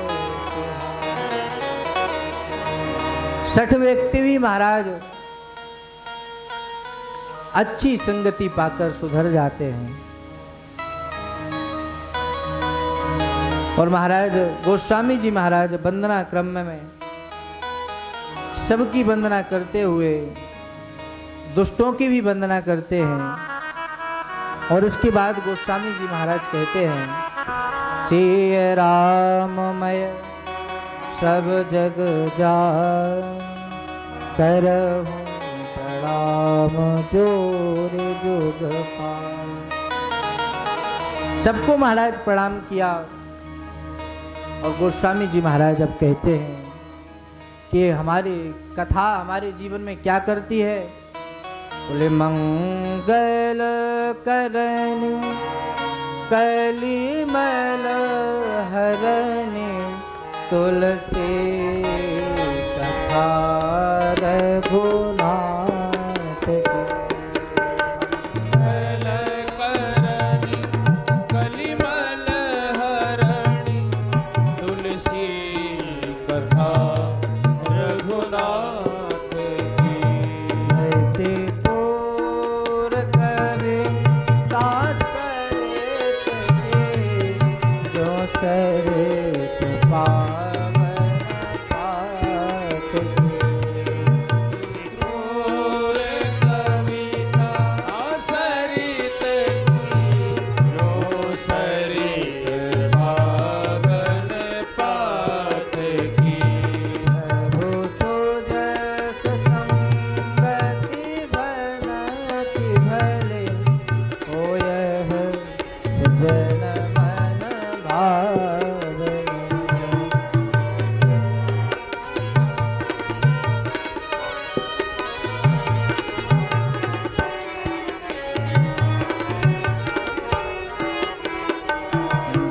S1: 60 व्यक्ति भी महाराज अच्छी संगति पाकर सुधर जाते हैं। और महाराज गोस्वामी जी महाराज वंदना क्रम में सबकी वंदना करते हुए दुष्टों की भी वंदना करते हैं। और उसके बाद गोस्वामी जी महाराज कहते हैं, श्री राममय सब जग जान, करहूं प्रणाम जोर जुग पान। सबको महाराज प्रणाम किया। और गोस्वामी जी महाराज अब कहते हैं कि हमारी कथा हमारे जीवन में क्या करती है? बोले मंगल करनी कलिमल हरनी, तुलसी कथा रघुनाथ की।
S2: कलिमल हरणी, तुलसी कथा रघुनाथ की।
S1: ऐसे पूर कवि दास सरित की, जो सरित पावन पाठ की।
S2: पूर कविता सरित की, जो सरित पावन पाठ की।
S1: प्रभु सुजस संगति बनति भले, होयह सुजन मन भावनी।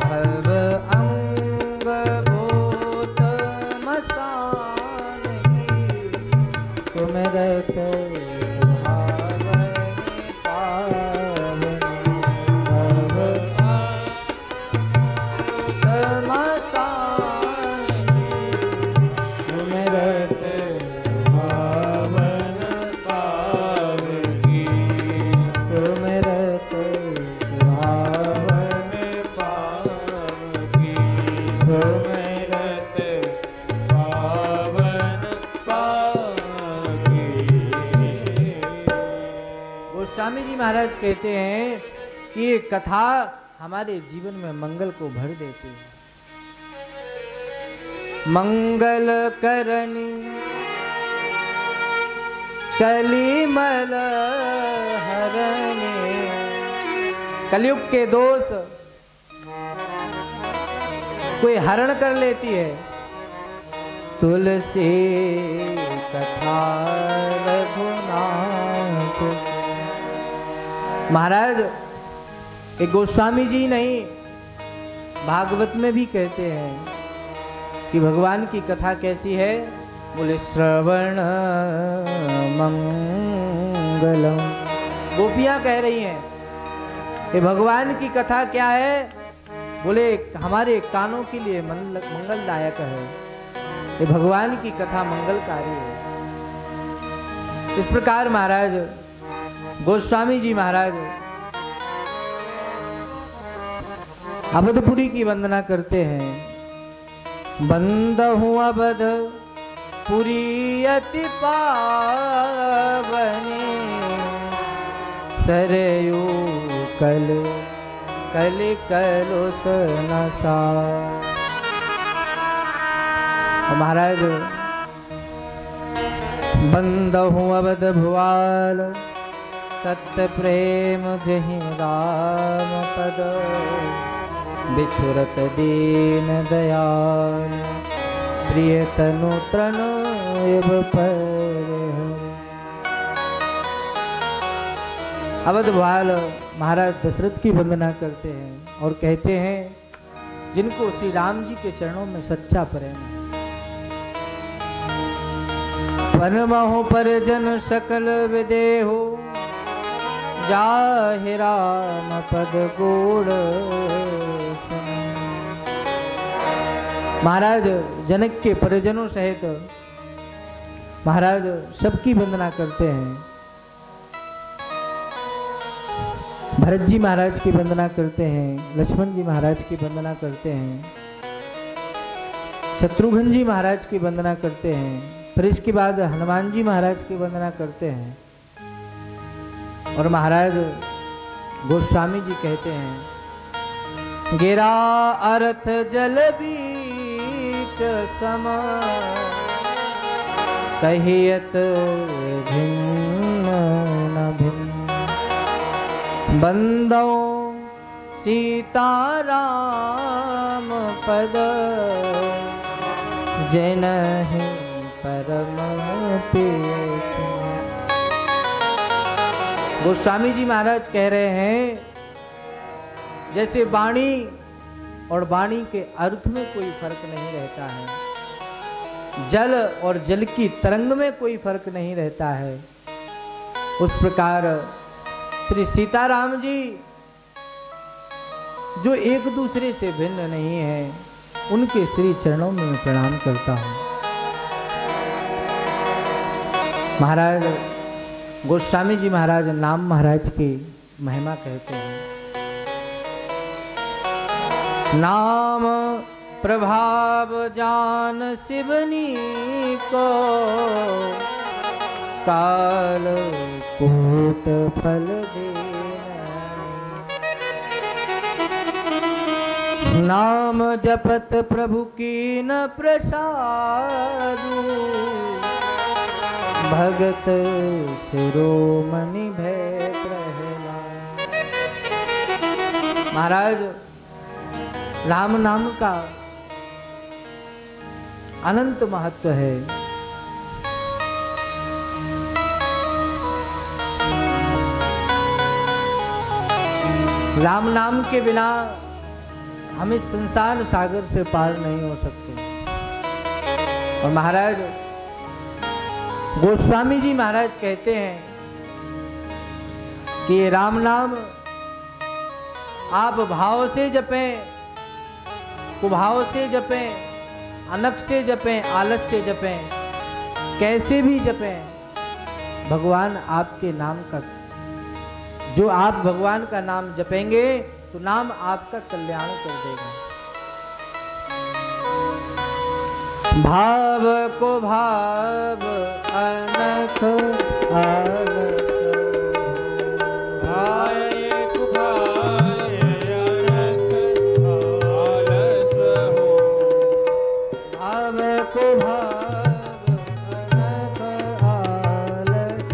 S1: भव अंग भूत मसान की, सुमिरत भावनि पावनी। भव मसान की, सुमिरत
S2: पावन पावकी।
S1: सुमिरत भावनि
S2: पावकी। सुमिरत पावन पावकी।
S1: गोस्वामी जी महाराज कहते हैं कि ये कथा हमारे जीवन में मंगल को भर देती है। मंगल करनी कलिमल हरनी, कलयुग के दोष कोई हरण कर लेती है। तुलसी कथा रघुनाथ। महाराज एक गोस्वामी जी नहीं, भागवत में भी कहते हैं कि भगवान की कथा कैसी है। बोले श्रवण मंगलम। गोपियां कह रही हैं कि भगवान की कथा क्या है? बोले हमारे कानों के लिए मंगलदायक है। ये भगवान की कथा मंगलकारी है। इस प्रकार महाराज गोस्वामी जी महाराज अवधपुरी की वंदना करते हैं। बंदहु अवध पुरी अति पावनी, सरयू कल कलि कलुष नसा। महाराज बंदहु अवध भुआल सत्य प्रेम जहि राम पद बिछुरत दीन दयाल प्रिय तनु तृण एव पर। अवध बाल महाराज दशरथ की वंदना करते हैं और कहते हैं जिनको श्री राम जी के चरणों में सच्चा प्रेम है। परमहु परिजन सकल विदेहु जाहि राम पद गोड़। महाराज जनक के परिजनों सहित महाराज सबकी वंदना करते हैं। भरत जी महाराज की वंदना करते हैं, लक्ष्मण जी महाराज की वंदना करते हैं, शत्रुघ्न जी महाराज की वंदना करते हैं, फिर इसके बाद हनुमान जी महाराज की वंदना करते हैं। और महाराज गोस्वामी जी कहते हैं गिरा अर्थ जल बीच सम कहियत भिन्न न भिन्न बंदो सीताराम पद जनहि परम प्रिय। गोस्वामी जी महाराज कह रहे हैं जैसे वाणी और वाणी के अर्थ में कोई फर्क नहीं रहता है, जल और जल की तरंग में कोई फर्क नहीं रहता है, उस प्रकार श्री सीताराम जी जो एक दूसरे से भिन्न नहीं है, उनके श्री चरणों में मैं प्रणाम करता हूं। महाराज गोस्वामी जी महाराज नाम महाराज की महिमा कहते हैं। नाम प्रभाव जान शिवनी को काल कूट फल देना। नाम जपत प्रभु की न प्रसादु भगत शिरोमणि भय प्रहलाद। महाराज राम नाम का अनंत महत्व है। राम नाम के बिना हम इस संसार सागर से पार नहीं हो सकते। और महाराज गोस्वामी जी महाराज कहते हैं कि ये राम नाम आप भाव से जपें, कुभाव से जपें, अनक से जपें, आलस से जपें, कैसे भी जपें, भगवान आपके नाम का, जो आप भगवान का नाम जपेंगे तो नाम आपका कल्याण कर देगा। भाव को भाव अनख आलस
S2: भाय कुभाय अनख आलस हो।
S1: भाव को भाव अनख आलस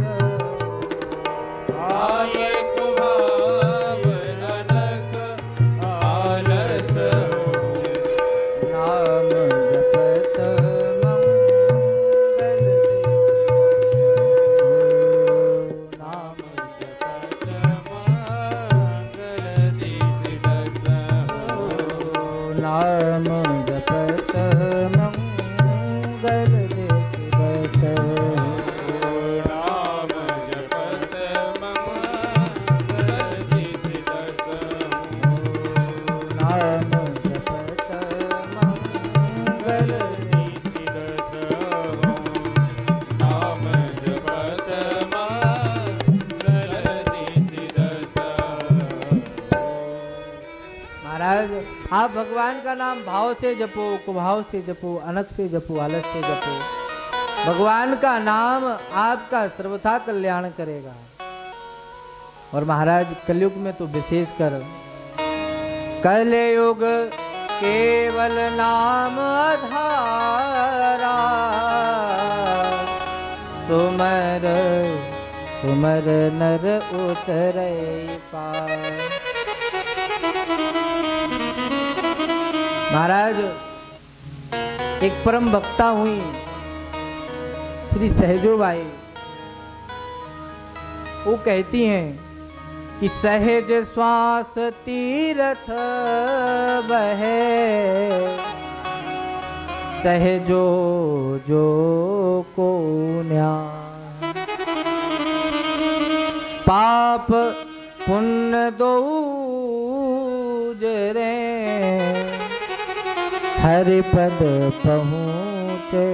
S2: भाय कुभाय अनख आलस हो।
S1: नाम जपत मंगल दिस बस
S2: नाम जपत मंगल दिस दस हो।
S1: नाम जपत मंगल
S2: दिस दस हो। नाम जपत मंगल दिस दस हो।
S1: महाराज आप भगवान का नाम भाव से जपो, कुभाव से जपो, अनक से जपो, आलस से जपो। भगवान का नाम आपका सर्वथा कल्याण करेगा। और महाराज कलयुग में तो विशेषकर कलयुग केवल नाम आधारा, सुमर सुमर नर उतरे पार। महाराज एक परम भक्ता हुई श्री सहजोबाई, वो कहती हैं कि सहज श्वास तीरथ बहे, सहजो जो को न्याय, पाप पुण्य दो जरे, हरि पद पहुँचे।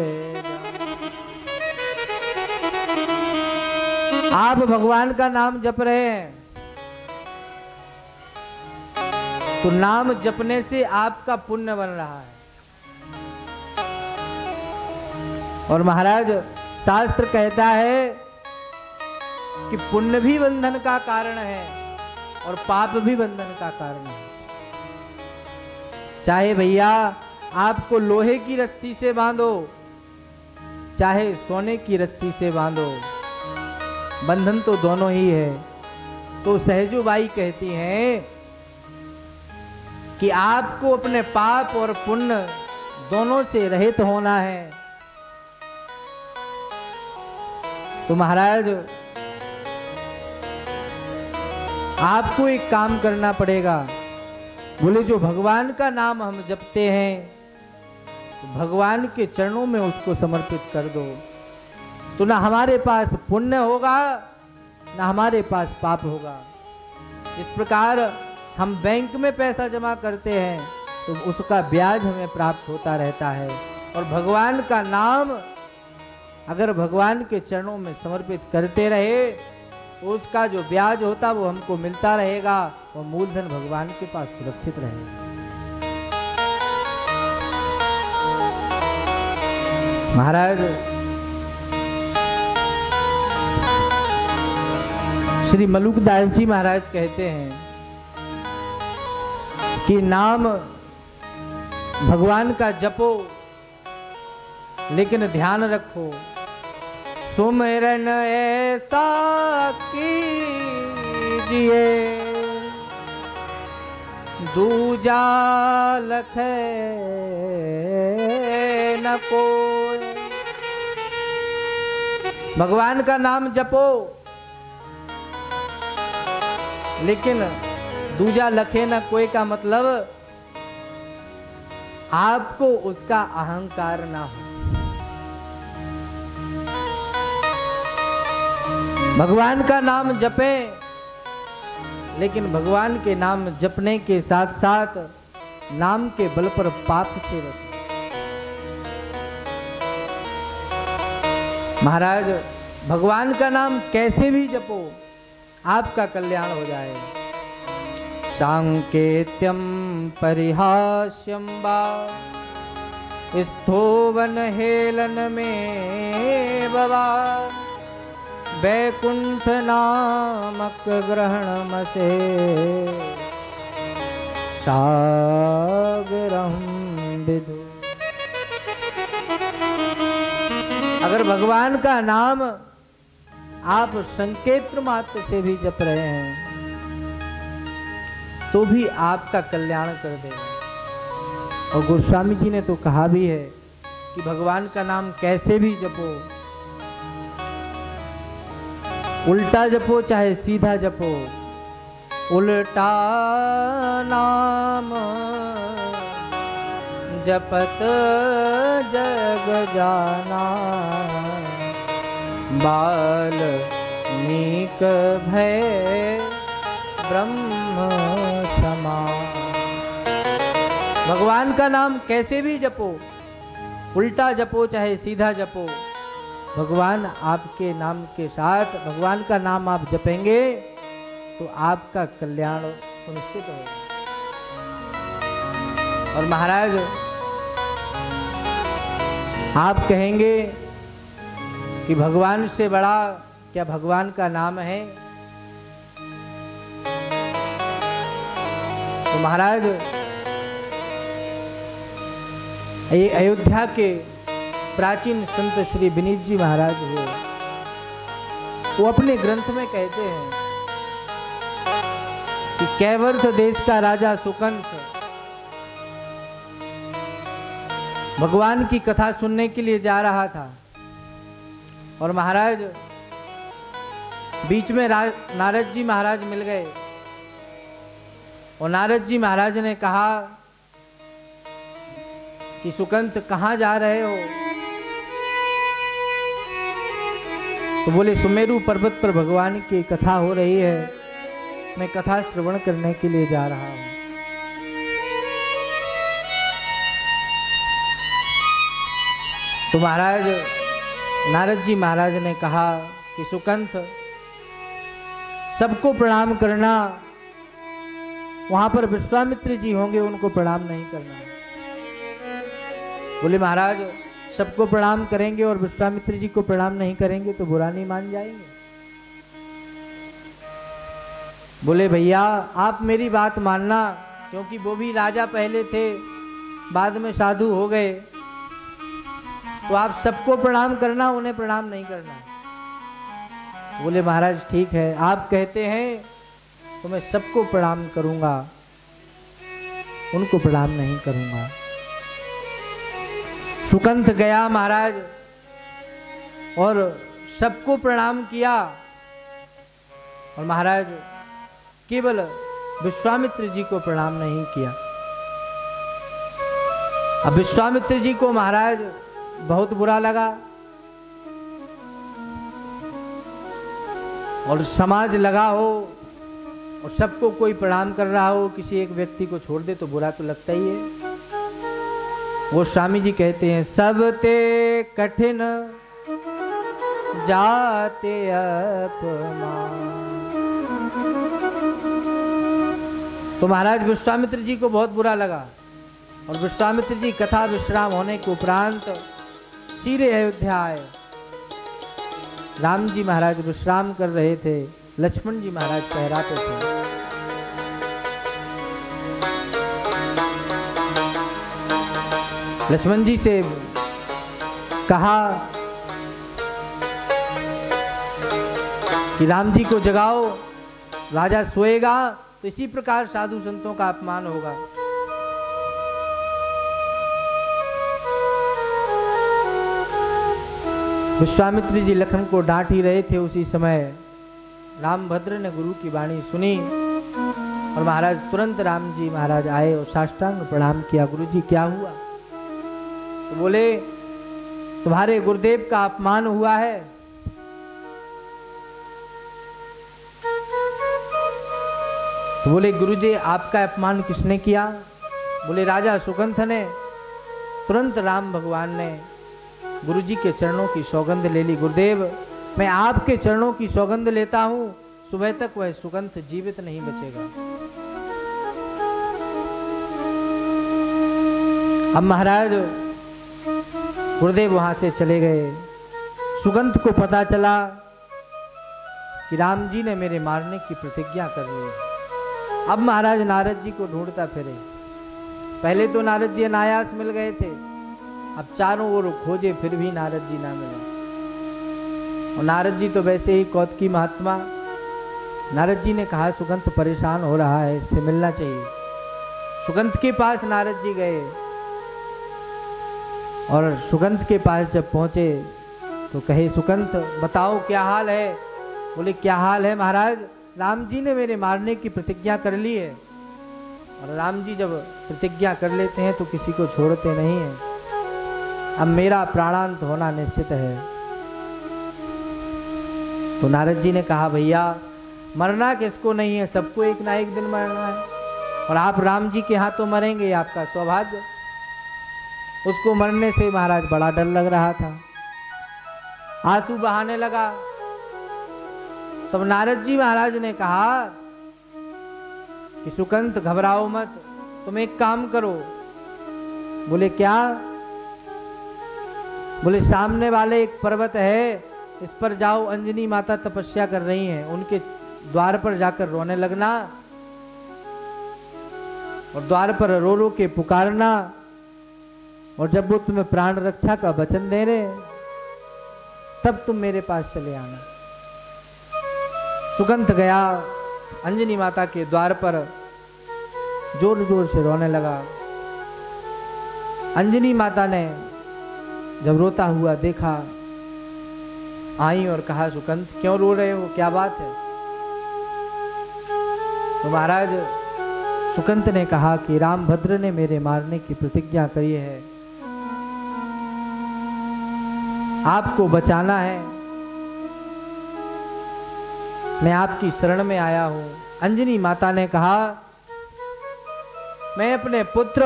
S1: आप भगवान का नाम जप रहे हैं तो नाम जपने से आपका पुण्य बन रहा है। और महाराज शास्त्र कहता है कि पुण्य भी बंधन का कारण है और पाप भी बंधन का कारण है। चाहे भैया आपको लोहे की रस्सी से बांधो, चाहे सोने की रस्सी से बांधो, बंधन तो दोनों ही है। तो सहजोबाई कहती हैं कि आपको अपने पाप और पुण्य दोनों से रहित होना है। तो महाराज आपको एक काम करना पड़ेगा। बोले जो भगवान का नाम हम जपते हैं तो भगवान के चरणों में उसको समर्पित कर दो, तो ना हमारे पास पुण्य होगा ना हमारे पास पाप होगा। इस प्रकार हम बैंक में पैसा जमा करते हैं तो उसका ब्याज हमें प्राप्त होता रहता है, और भगवान का नाम अगर भगवान के चरणों में समर्पित करते रहे तो उसका जो ब्याज होता वो हमको मिलता रहेगा और मूलधन भगवान के पास सुरक्षित रहेगा। महाराज श्री मलुकदास जी महाराज कहते हैं कि नाम भगवान का जपो लेकिन ध्यान रखो, सुमिरन ऐसा कीजिए दूजा लखे न कोई। भगवान का नाम जपो लेकिन दूजा लखे न कोई का मतलब आपको उसका अहंकार ना हो। भगवान का नाम जपें लेकिन भगवान के नाम जपने के साथ साथ नाम के बल पर पाप से बचें। महाराज भगवान का नाम कैसे भी जपो आपका कल्याण हो जाएगा। सांकेत्यम परिहास्यम वा स्थोवन हेलन में बवा, वैकुंठ नामक ग्रहण से सागरम विदु। अगर भगवान का नाम आप संकेत मात्र से भी जप रहे हैं तो भी आपका कल्याण कर देगा। और गोस्वामी जी ने तो कहा भी है कि भगवान का नाम कैसे भी जपो, उल्टा जपो चाहे सीधा जपो, उल्टा नाम जपत जग जाना, बाल नीक भय ब्रह्म समान। भगवान का नाम कैसे भी जपो, उल्टा जपो चाहे सीधा जपो, भगवान आपके नाम के साथ भगवान का नाम आप जपेंगे तो आपका कल्याण सुनिश्चित होगा। और महाराज आप कहेंगे कि भगवान से बड़ा क्या भगवान का नाम है? तो महाराज ये अयोध्या के प्राचीन संत श्री विनीत जी महाराज हुए। वो अपने ग्रंथ में कहते हैं कि कैवर्त देश का राजा सुकंथ भगवान की कथा सुनने के लिए जा रहा था और महाराज बीच में नारद जी महाराज मिल गए और नारद जी महाराज ने कहा कि सुकंथ कहाँ जा रहे हो? तो बोले सुमेरु पर्वत पर भगवान की कथा हो रही है, मैं कथा श्रवण करने के लिए जा रहा हूं। तो महाराज नारद जी महाराज ने कहा कि सुकंथ सबको प्रणाम करना, वहां पर विश्वामित्र जी होंगे उनको प्रणाम नहीं करना। बोले महाराज सबको प्रणाम करेंगे और विश्वामित्र जी को प्रणाम नहीं करेंगे तो बुरा नहीं मान जाएंगे? बोले भैया आप मेरी बात मानना, क्योंकि वो भी राजा पहले थे बाद में साधु हो गए, तो आप सबको प्रणाम करना, उन्हें प्रणाम नहीं करना। बोले महाराज ठीक है, आप कहते हैं तो मैं सबको प्रणाम करूंगा, उनको प्रणाम नहीं करूंगा। सुकंथ गया महाराज और सबको प्रणाम किया और महाराज केवल विश्वामित्र जी को प्रणाम नहीं किया। अब विश्वामित्र जी को महाराज बहुत बुरा लगा और समाज लगा हो और सबको कोई प्रणाम कर रहा हो, किसी एक व्यक्ति को छोड़ दे तो बुरा तो लगता ही है। वो स्वामी जी कहते हैं सब ते कठिन जाते अपमान। तो महाराज विश्वामित्र जी को बहुत बुरा लगा और विश्वामित्र जी कथा विश्राम होने के उपरांत सीधे अयोध्या आए। राम जी महाराज विश्राम कर रहे थे, लक्ष्मण जी महाराज पहराते थे। लक्ष्मण जी से कहा कि राम जी को जगाओ, राजा सोएगा तो इसी प्रकार साधु संतों का अपमान होगा। विश्वामित्र जी लखन को डांट ही रहे थे, उसी समय रामभद्र ने गुरु की वाणी सुनी और महाराज तुरंत राम जी महाराज आए और साष्टांग प्रणाम किया। गुरु जी क्या हुआ? तो बोले तुम्हारे गुरुदेव का अपमान हुआ है। तो बोले गुरुजी आपका अपमान किसने किया? बोले राजा सुकंथ ने। तुरंत राम भगवान ने गुरुजी के चरणों की सौगंध ले ली। गुरुदेव मैं आपके चरणों की सौगंध लेता हूं, सुबह तक वह सुकंथ जीवित नहीं बचेगा। अब महाराज गुरुदेव वहां से चले गए। सुकंथ को पता चला कि राम जी ने मेरे मारने की प्रतिज्ञा कर ली। अब महाराज नारद जी को ढूंढता फिरे। पहले तो नारद जी अनायास मिल गए थे, अब चारों ओर खोजे फिर भी नारद जी ना मिले। और नारद जी तो वैसे ही कौतकी महात्मा। नारद जी ने कहा सुकंथ परेशान हो रहा है, इससे मिलना चाहिए। सुकंथ के पास नारद जी गए और सुकंथ के पास जब पहुंचे तो कहे सुकंथ बताओ क्या हाल है? बोले क्या हाल है महाराज, राम जी ने मेरे मारने की प्रतिज्ञा कर ली है और राम जी जब प्रतिज्ञा कर लेते हैं तो किसी को छोड़ते नहीं हैं। अब मेरा प्राणांत होना निश्चित है। तो नारद जी ने कहा भैया मरना किसको नहीं है, सबको एक ना एक दिन मरना है और आप राम जी के हाथों मरेंगे, आपका सौभाग्य। उसको मरने से महाराज बड़ा डर लग रहा था, आंसू बहाने लगा। तब नारद जी महाराज ने कहा कि सुकंथ घबराओ मत, तुम एक काम करो। बोले क्या? बोले सामने वाले एक पर्वत है, इस पर जाओ, अंजनी माता तपस्या कर रही हैं, उनके द्वार पर जाकर रोने लगना और द्वार पर रो रो के पुकारना, और जब वो तुम्हें प्राण रक्षा का वचन दे रहे तब तुम मेरे पास चले आना। सुकंत गया अंजनी माता के द्वार पर, जोर जोर से रोने लगा। अंजनी माता ने जब रोता हुआ देखा, आई और कहा, सुकंत क्यों रो रहे हो, क्या बात है? तो महाराज सुकंत ने कहा कि रामभद्र ने मेरे मारने की प्रतिज्ञा करी है, आपको बचाना है, मैं आपकी शरण में आया हूं। अंजनी माता ने कहा, मैं अपने पुत्र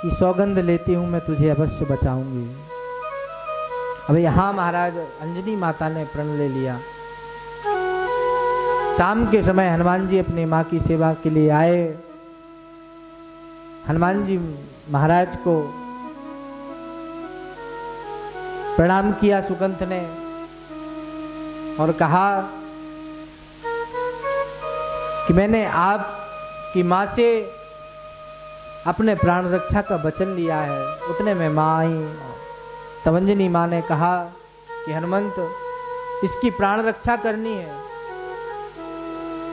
S1: की सौगंध लेती हूं, मैं तुझे अवश्य बचाऊंगी। अब यहां महाराज अंजनी माता ने प्रण ले लिया। शाम के समय हनुमान जी अपनी मां की सेवा के लिए आए। हनुमान जी महाराज को प्रणाम किया सुकंत ने और कहा कि मैंने आपकी मां से अपने प्राण रक्षा का वचन लिया है। उतने में मां आई। तब अंजनी मां ने कहा कि हनुमंत, इसकी प्राण रक्षा करनी है।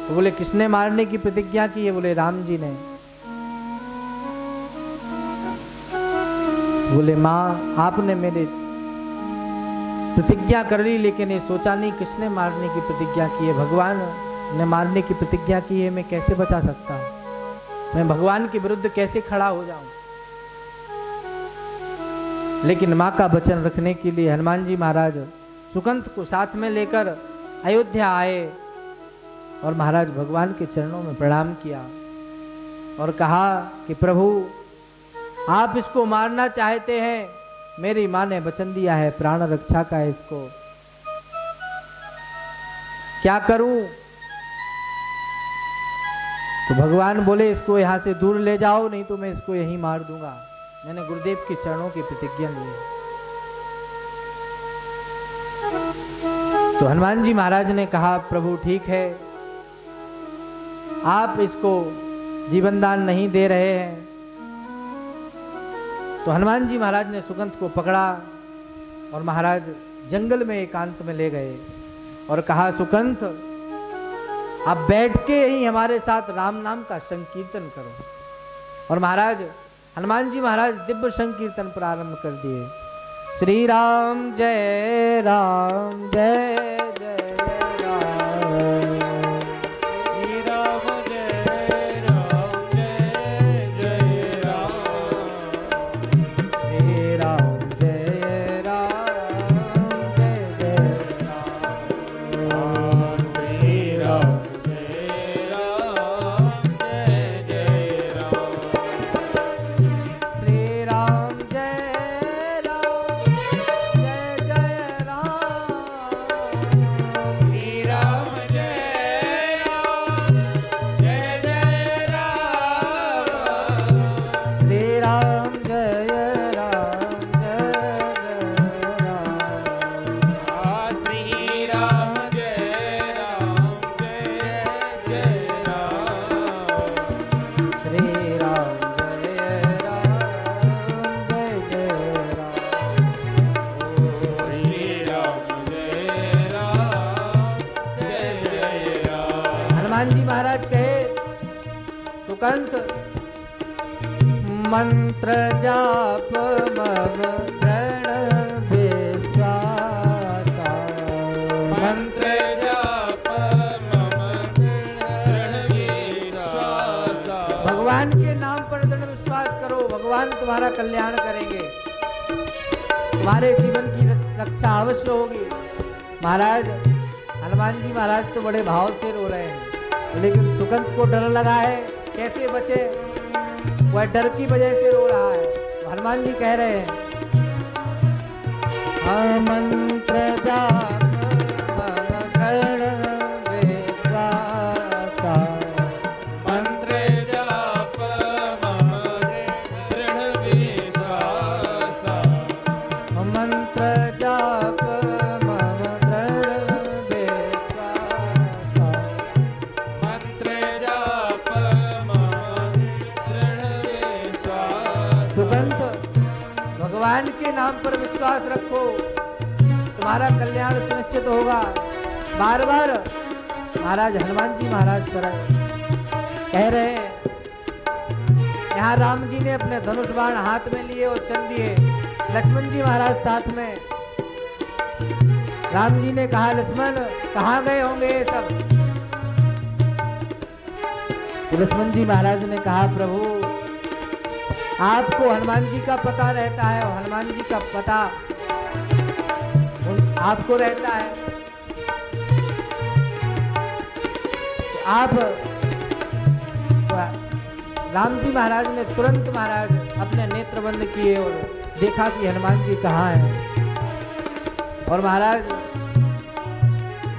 S1: तो बोले, किसने मारने की प्रतिज्ञा की है? बोले, राम जी ने। बोले, मां आपने मेरे प्रतिज्ञा कर ली, लेकिन ये सोचा नहीं किसने मारने की प्रतिज्ञा की है। भगवान ने मारने की प्रतिज्ञा की है, मैं कैसे बचा सकता हूं? मैं भगवान के विरुद्ध कैसे खड़ा हो जाऊं? लेकिन मां का वचन रखने के लिए हनुमान जी महाराज सुकंत को साथ में लेकर अयोध्या आए और महाराज भगवान के चरणों में प्रणाम किया और कहा कि प्रभु, आप इसको मारना चाहते हैं, मेरी मां ने वचन दिया है प्राण रक्षा का, इसको क्या करूं? तो भगवान बोले, इसको यहां से दूर ले जाओ, नहीं तो मैं इसको यहीं मार दूंगा। मैंने गुरुदेव के चरणों की प्रतिज्ञा ली है। तो हनुमान जी महाराज ने कहा, प्रभु ठीक है, आप इसको जीवन दान नहीं दे रहे हैं। तो हनुमान जी महाराज ने सुकंत को पकड़ा और महाराज जंगल में एकांत में ले गए और कहा, सुकंत आप बैठ के ही हमारे साथ राम नाम का संकीर्तन करो। और महाराज हनुमान जी महाराज दिव्य संकीर्तन प्रारंभ कर दिए। श्री राम जय राम जय जय राम,
S2: श्री राम जय राम जय जय राम,
S1: श्री राम जय राम जय जय राम,
S2: श्री राम जय राम जय जय राम,
S1: श्री राम जय राम जय जय राम,
S2: श्री राम जय राम जय जय राम,
S1: श्री राम जय राम जय जय राम,
S2: श्री राम जय राम जय जय राम,
S1: श्री राम जय राम जय जय राम।
S2: श्री राम जय राम जय जय राम।
S1: हनुमान जी महाराज कहे, सुकंत मंत्र जाप मम दृढ़ विश्वासा,
S2: मंत्र जाप मम दृढ़ विश्वासा,
S1: भगवान के नाम पर दृढ़ विश्वास करो, भगवान तुम्हारा कल्याण करेंगे, तुम्हारे जीवन की रक्षा अवश्य होगी। महाराज हनुमान जी महाराज तो बड़े भाव से रो रहे हैं, लेकिन सुकंत को डर लगा है, कैसे बचे? वह डर की वजह से रो रहा है। तो हनुमान जी कह रहे हैं, मंत्र जाप मम दृढ़ विश्वासा,
S2: मंत्र जाप मम दृढ़ विश्वासा,
S1: मंत्र जाप मम दृढ़ विश्वासा,
S2: मंत्र जाप मम दृढ़ विश्वासा।
S1: सुगंध भगवान के नाम पर विश्वास रखो, तुम्हारा कल्याण सुनिश्चित होगा। बार बार महाराज हनुमान जी महाराज पर कह रहे हैं। यहाँ राम जी ने अपने धनुष बाण हाथ में लिए और चल दिए, लक्ष्मण जी महाराज साथ में। राम जी ने कहा, लक्ष्मण कहाँ गए होंगे ये सब? तो लक्ष्मण जी महाराज ने कहा, प्रभु आपको हनुमान जी का पता रहता है और हनुमान जी का पता आपको रहता है, तो आप राम जी महाराज ने तुरंत महाराज अपने नेत्र बंद किए और देखा कि हनुमान जी कहाँ हैं। और महाराज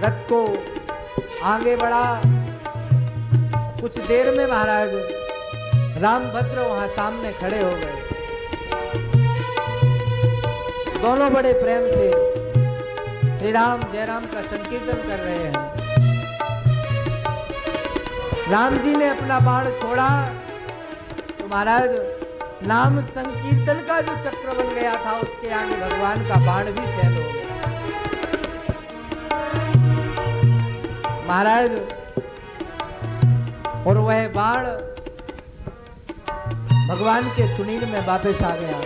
S1: रथ को आगे बढ़ा। कुछ देर में महाराज रामभद्र वहां सामने खड़े हो गए। दोनों बड़े प्रेम से श्री राम जय राम का संकीर्तन कर रहे हैं। राम जी ने अपना बाण छोड़ा तो महाराज नाम संकीर्तन का जो चक्र बन गया था उसके आगे भगवान का बाण भी फैल हो गया। महाराज और वह बाण भगवान के सुनील में वापस आ गया।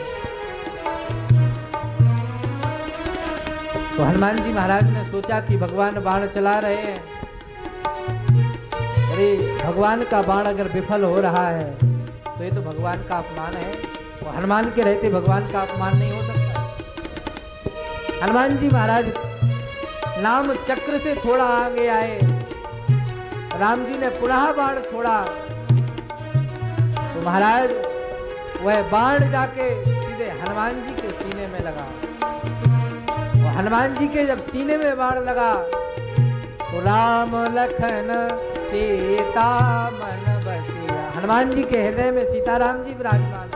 S1: तो हनुमान जी महाराज ने सोचा कि भगवान बाण चला रहे हैं, अरे भगवान का बाण अगर विफल हो रहा है तो ये तो भगवान का अपमान है, और हनुमान के रहते भगवान का अपमान नहीं हो सकता। हनुमान जी महाराज नाम चक्र से थोड़ा आगे आए। राम जी ने पुनः बाण छोड़ा तो महाराज वह बाण जाके सीधे हनुमान जी के सीने में लगा। और हनुमान जी के जब सीने में बाण लगा तो राम लखन सीता मन बसिया। हनुमान जी के हृदय में सीताराम जी विराजमान।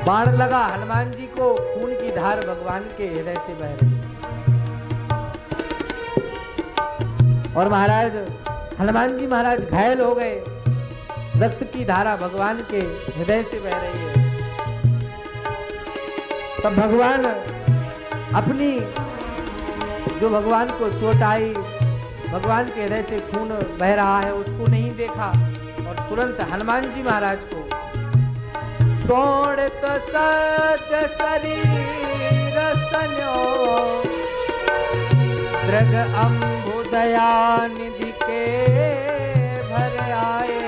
S1: बाण लगा हनुमान जी को, खून की धार भगवान के हृदय से बह रही। और महाराज हनुमान जी महाराज घायल हो गए। रक्त की धारा भगवान के हृदय से बह रही है। तब भगवान अपनी जो भगवान को चोट आई, भगवान के हृदय से खून बह रहा है, उसको नहीं देखा और तुरंत हनुमान जी महाराज को सोड़त सज शरीर सन्यो दृग अम्बुदया निधि के भर आए।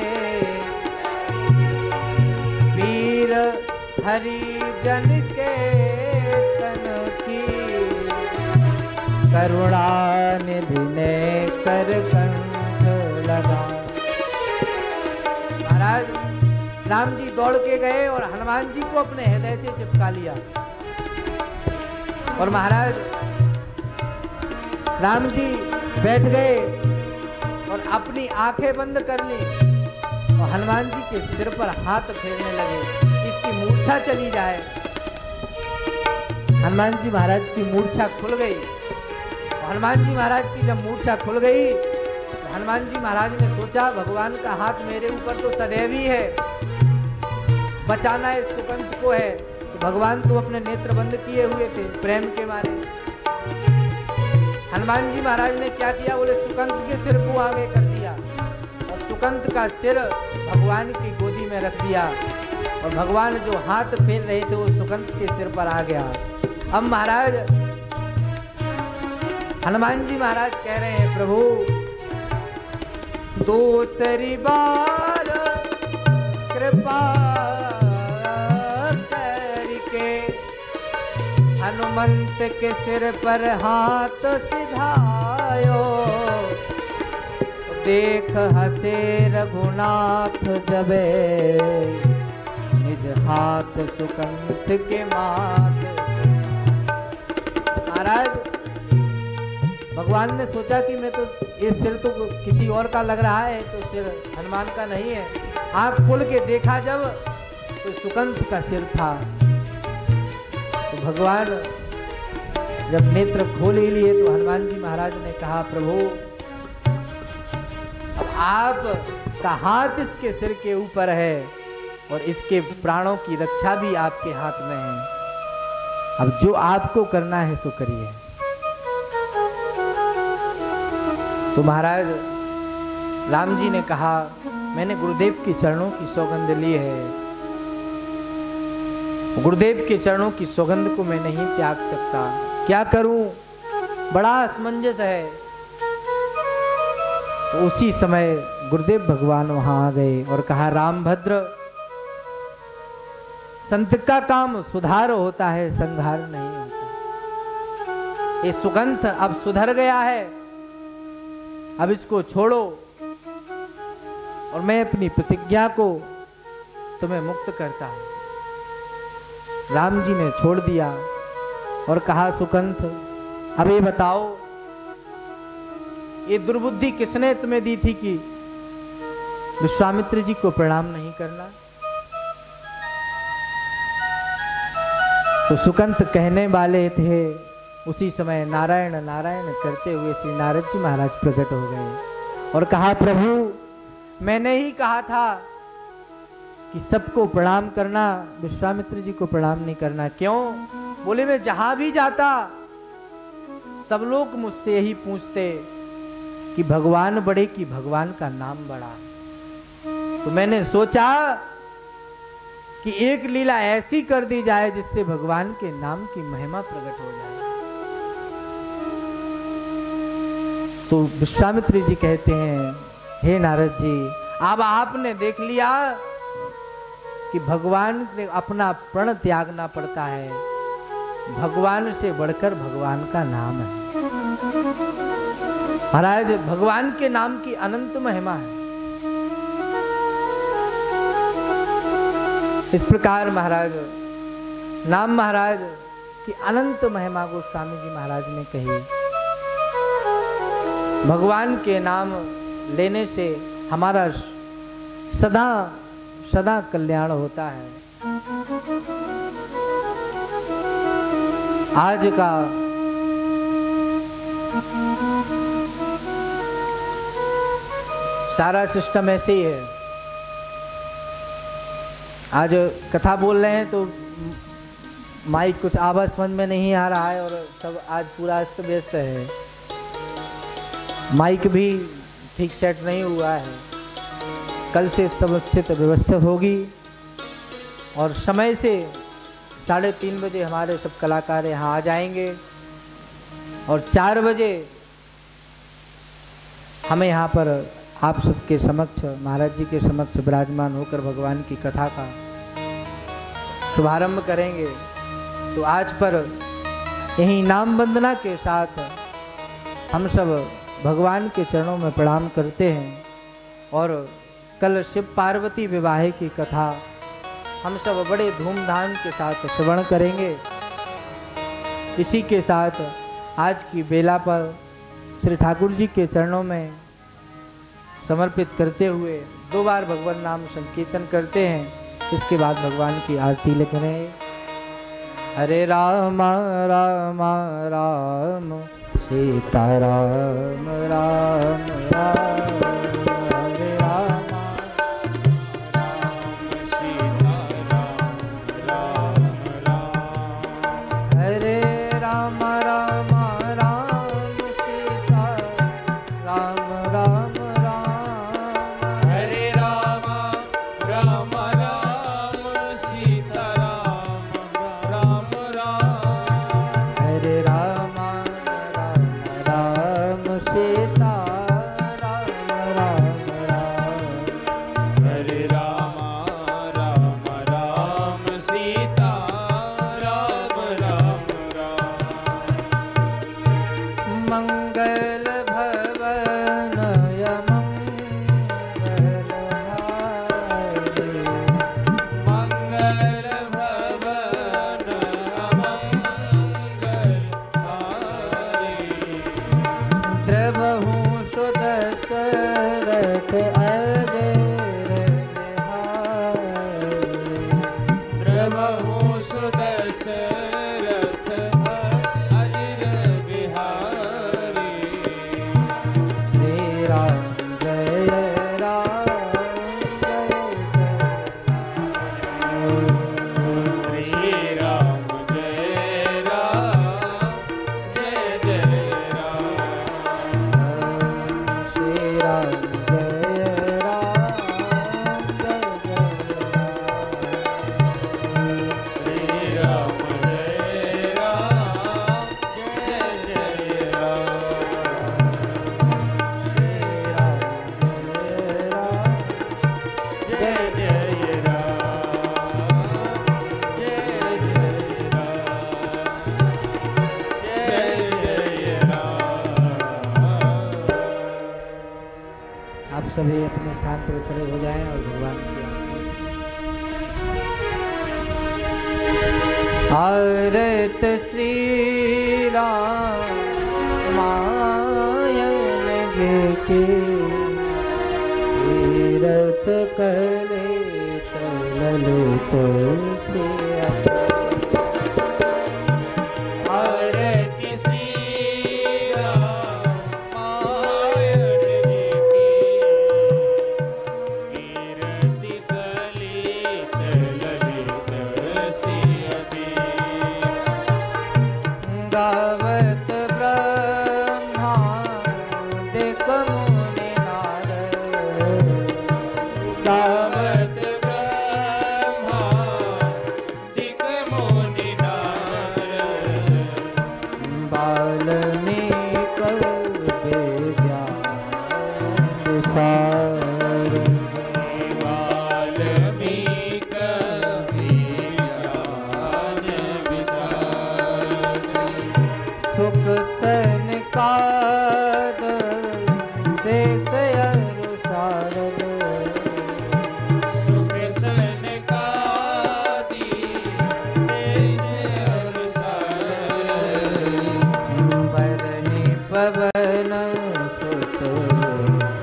S1: वीर हरिजन के तन की करुणा निधि ने कर कंठ लगा। महाराज राम जी दौड़ के गए और हनुमान जी को अपने हृदय से चिपका लिया। और महाराज राम जी बैठ गए और अपनी आंखें बंद कर ली और हनुमान जी के सिर पर हाथ फेरने लगे, इसकी मूर्छा चली जाए। हनुमान जी महाराज की मूर्छा खुल गई। हनुमान जी महाराज की जब मूर्छा खुल गई तो हनुमान जी महाराज ने सोचा, भगवान का हाथ मेरे ऊपर तो सदैव ही है, बचाना इस सुकंत को है। तो भगवान तो अपने नेत्र बंद किए हुए थे प्रेम के मारे। हनुमान जी महाराज ने क्या किया, बोले सुकंत के सिर को आगे कर दिया और सुकंत का सिर भगवान की गोदी में रख दिया। और भगवान जो हाथ फेर रहे थे वो सुकंत के सिर पर आ गया। अब महाराज हनुमान जी महाराज कह रहे हैं, प्रभु दूसरी बार कृपा करके हनुमंत के सिर पर हाथ सिधायो। देख हसे रघुनाथ जबे निज हाथ सुकंत के माथ। महाराज भगवान ने सोचा कि मैं तो ये सिर तो किसी और का लग रहा है, तो सिर हनुमान का नहीं है। आंख खोल के देखा जब तो सुकंत का सिर था। तो भगवान जब नेत्र खोल ही लिए तो हनुमान जी महाराज ने कहा, प्रभु अब आपका हाथ इसके सिर के ऊपर है और इसके प्राणों की रक्षा भी आपके हाथ में है। अब जो आपको करना है सो करिए। तो महाराज राम जी ने कहा, मैंने गुरुदेव के चरणों की सौगंध ली है, गुरुदेव के चरणों की सौगंध को मैं नहीं त्याग सकता, क्या करूं, बड़ा असमंजस है। तो उसी समय गुरुदेव भगवान वहां आ गए और कहा, रामभद्र, संत का काम सुधार होता है, संहार नहीं होता। ये सुगंध अब सुधर गया है, अब इसको छोड़ो और मैं अपनी प्रतिज्ञा को तुम्हें मुक्त करता हूं। राम जी ने छोड़ दिया और कहा, सुकंठ, अब ये बताओ, ये दुर्बुद्धि किसने तुम्हें दी थी कि विश्वामित्र जी को प्रणाम नहीं करना? तो सुकंठ कहने वाले थे, उसी समय नारायण नारायण करते हुए श्री नारद जी महाराज प्रकट हो गए और कहा, प्रभु, मैंने ही कहा था कि सबको प्रणाम करना, विश्वामित्र जी को प्रणाम नहीं करना। क्यों? बोले, मैं जहां भी जाता सब लोग मुझसे यही पूछते कि भगवान बड़े कि भगवान का नाम बड़ा। तो मैंने सोचा कि एक लीला ऐसी कर दी जाए जिससे भगवान के नाम की महिमा प्रकट हो जाए। तो विश्वामित्र जी कहते हैं, हे नारद जी, अब आपने देख लिया कि भगवान से अपना प्रण त्यागना पड़ता है, भगवान से बढ़कर भगवान का नाम है। महाराज, भगवान के नाम की अनंत महिमा है। इस प्रकार महाराज नाम महाराज की अनंत महिमा को स्वामी जी महाराज ने कही। भगवान के नाम लेने से हमारा सदा सदा कल्याण होता है। आज का सारा सिस्टम ऐसे ही है। आज कथा बोल रहे हैं तो माइक कुछ आवाज समझ में नहीं आ रहा है और सब आज पूरा अस्त व्यस्त है। माइक भी ठीक सेट नहीं हुआ है। कल से सब उचित व्यवस्था होगी और समय से 3:30 बजे हमारे सब कलाकार यहाँ आ जाएंगे और 4 बजे हमें यहाँ पर आप सबके समक्ष, महाराज जी के समक्ष विराजमान होकर भगवान की कथा का शुभारंभ करेंगे। तो आज पर यही नाम वंदना के साथ हम सब भगवान के चरणों में प्रणाम करते हैं और कल शिव पार्वती विवाह की कथा हम सब बड़े धूमधाम के साथ श्रवण करेंगे। इसी के साथ आज की बेला पर श्री ठाकुर जी के चरणों में समर्पित करते हुए 2 बार भगवान नाम संकीर्तन करते हैं। इसके बाद भगवान की आरती लिख रहे हैं। हरे राम राम राम सीता राम राम राम, हरे राम
S2: राम सीता राम राम राम,
S1: हरे राम राम राम सीता राम राम राम,
S2: हरे राम राम राम सीता राम राम राम,
S1: हरे राम राम राम सीता राम राम राम,
S2: हरे राम राम राम सीता राम राम राम,
S1: मंगल भवन
S2: मंगल भवन मंगल हारी,
S1: द्रवहु सुदशरथ अजर बिहारी,
S2: द्रवहु सुदशरथ अजर बिहारी,
S1: श्री राम जय राम जय
S2: श्री राम जय राम जय जय राम,
S1: मित्र खड़े हो जाएं और भगवान की आरत श्री रामायण के तीरथ करे ललित से
S2: आरती श्री रामायण की कीर्ति कलित ललित सियति
S1: गावत ब्रह्मादिक मुनि नारद
S2: गावत ब्रह्मादिक मुनि नारद
S1: वाल्मीकि विद्यासार
S2: वाल्मीकि ज्ञान विसार
S1: सुख सनकाद शेष अनुसार
S2: सुख सनकादि शेष अनुसार
S1: बरनी पवन सुत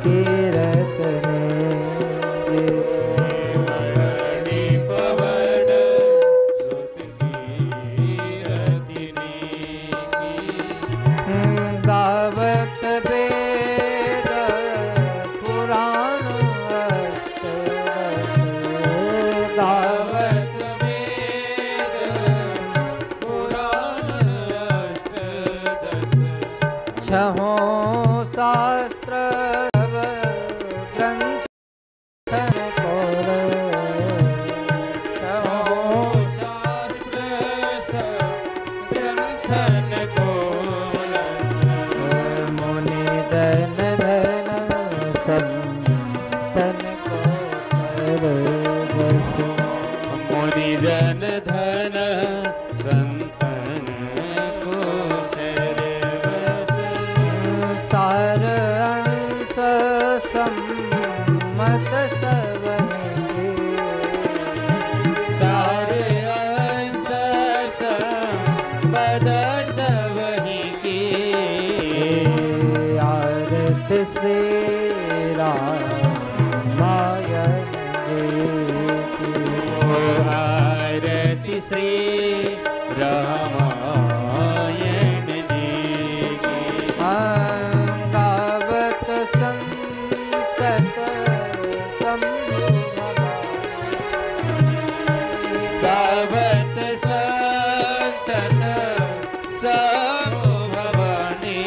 S1: कीरत
S2: बरनी पवन सुत कीरति की
S1: गावत वेद पुराण अष्टदश
S2: गावत वेद पुराण अष्टदश
S1: छहों शास्त्र ग्रंथन कोर छहों
S2: शास्त्र ग्रंथन कोलस
S1: मुनि धन धन संतन को सर्वश
S2: मुनि जन धन संतन को सर्वस
S1: सार अंश सम्मत सबके
S2: सारे अंश संपद सबहि की
S1: आरत श्री रामायण की
S2: ओ आरती श्री रामायण जी की
S1: गावत संतत शंभु
S2: गावत संतन समो भवानी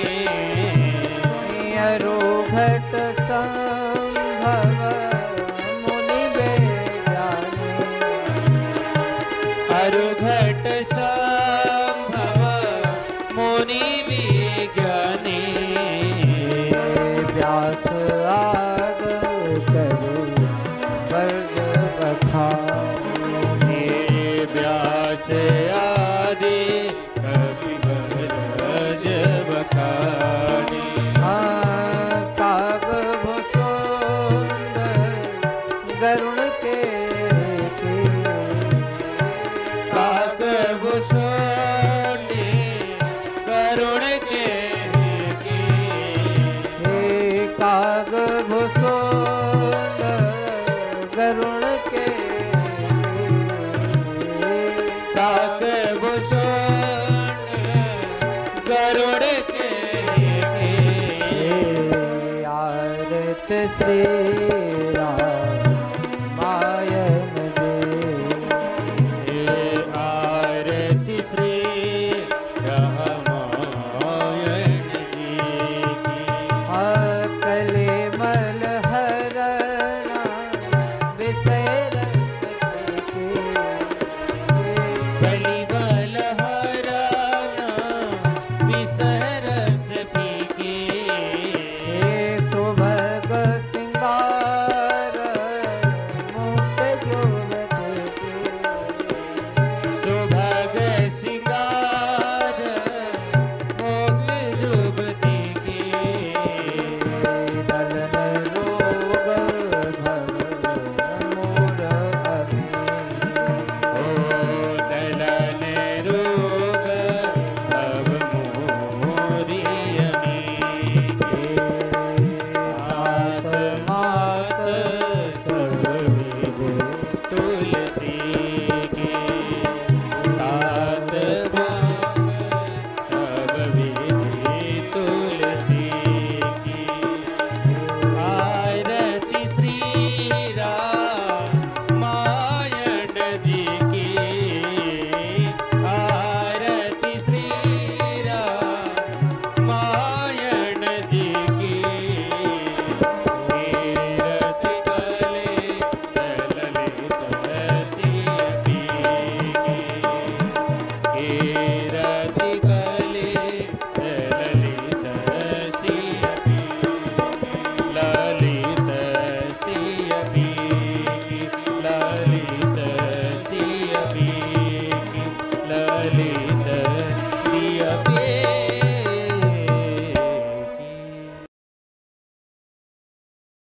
S1: अरोघट संभव मुनि बेजाने
S2: अरुघट संभव मुनि विज्ञानी
S1: व्यास आद करे वर्ग बखानी
S2: हे व्यास आदि कवि बरज बखानी
S1: काग भुसुंड गरुण के
S2: काक भुसोनी करुण के
S1: हे काग भुसुंड गरुण के
S2: काक भुसोन गरुड़ के
S1: आरत श्री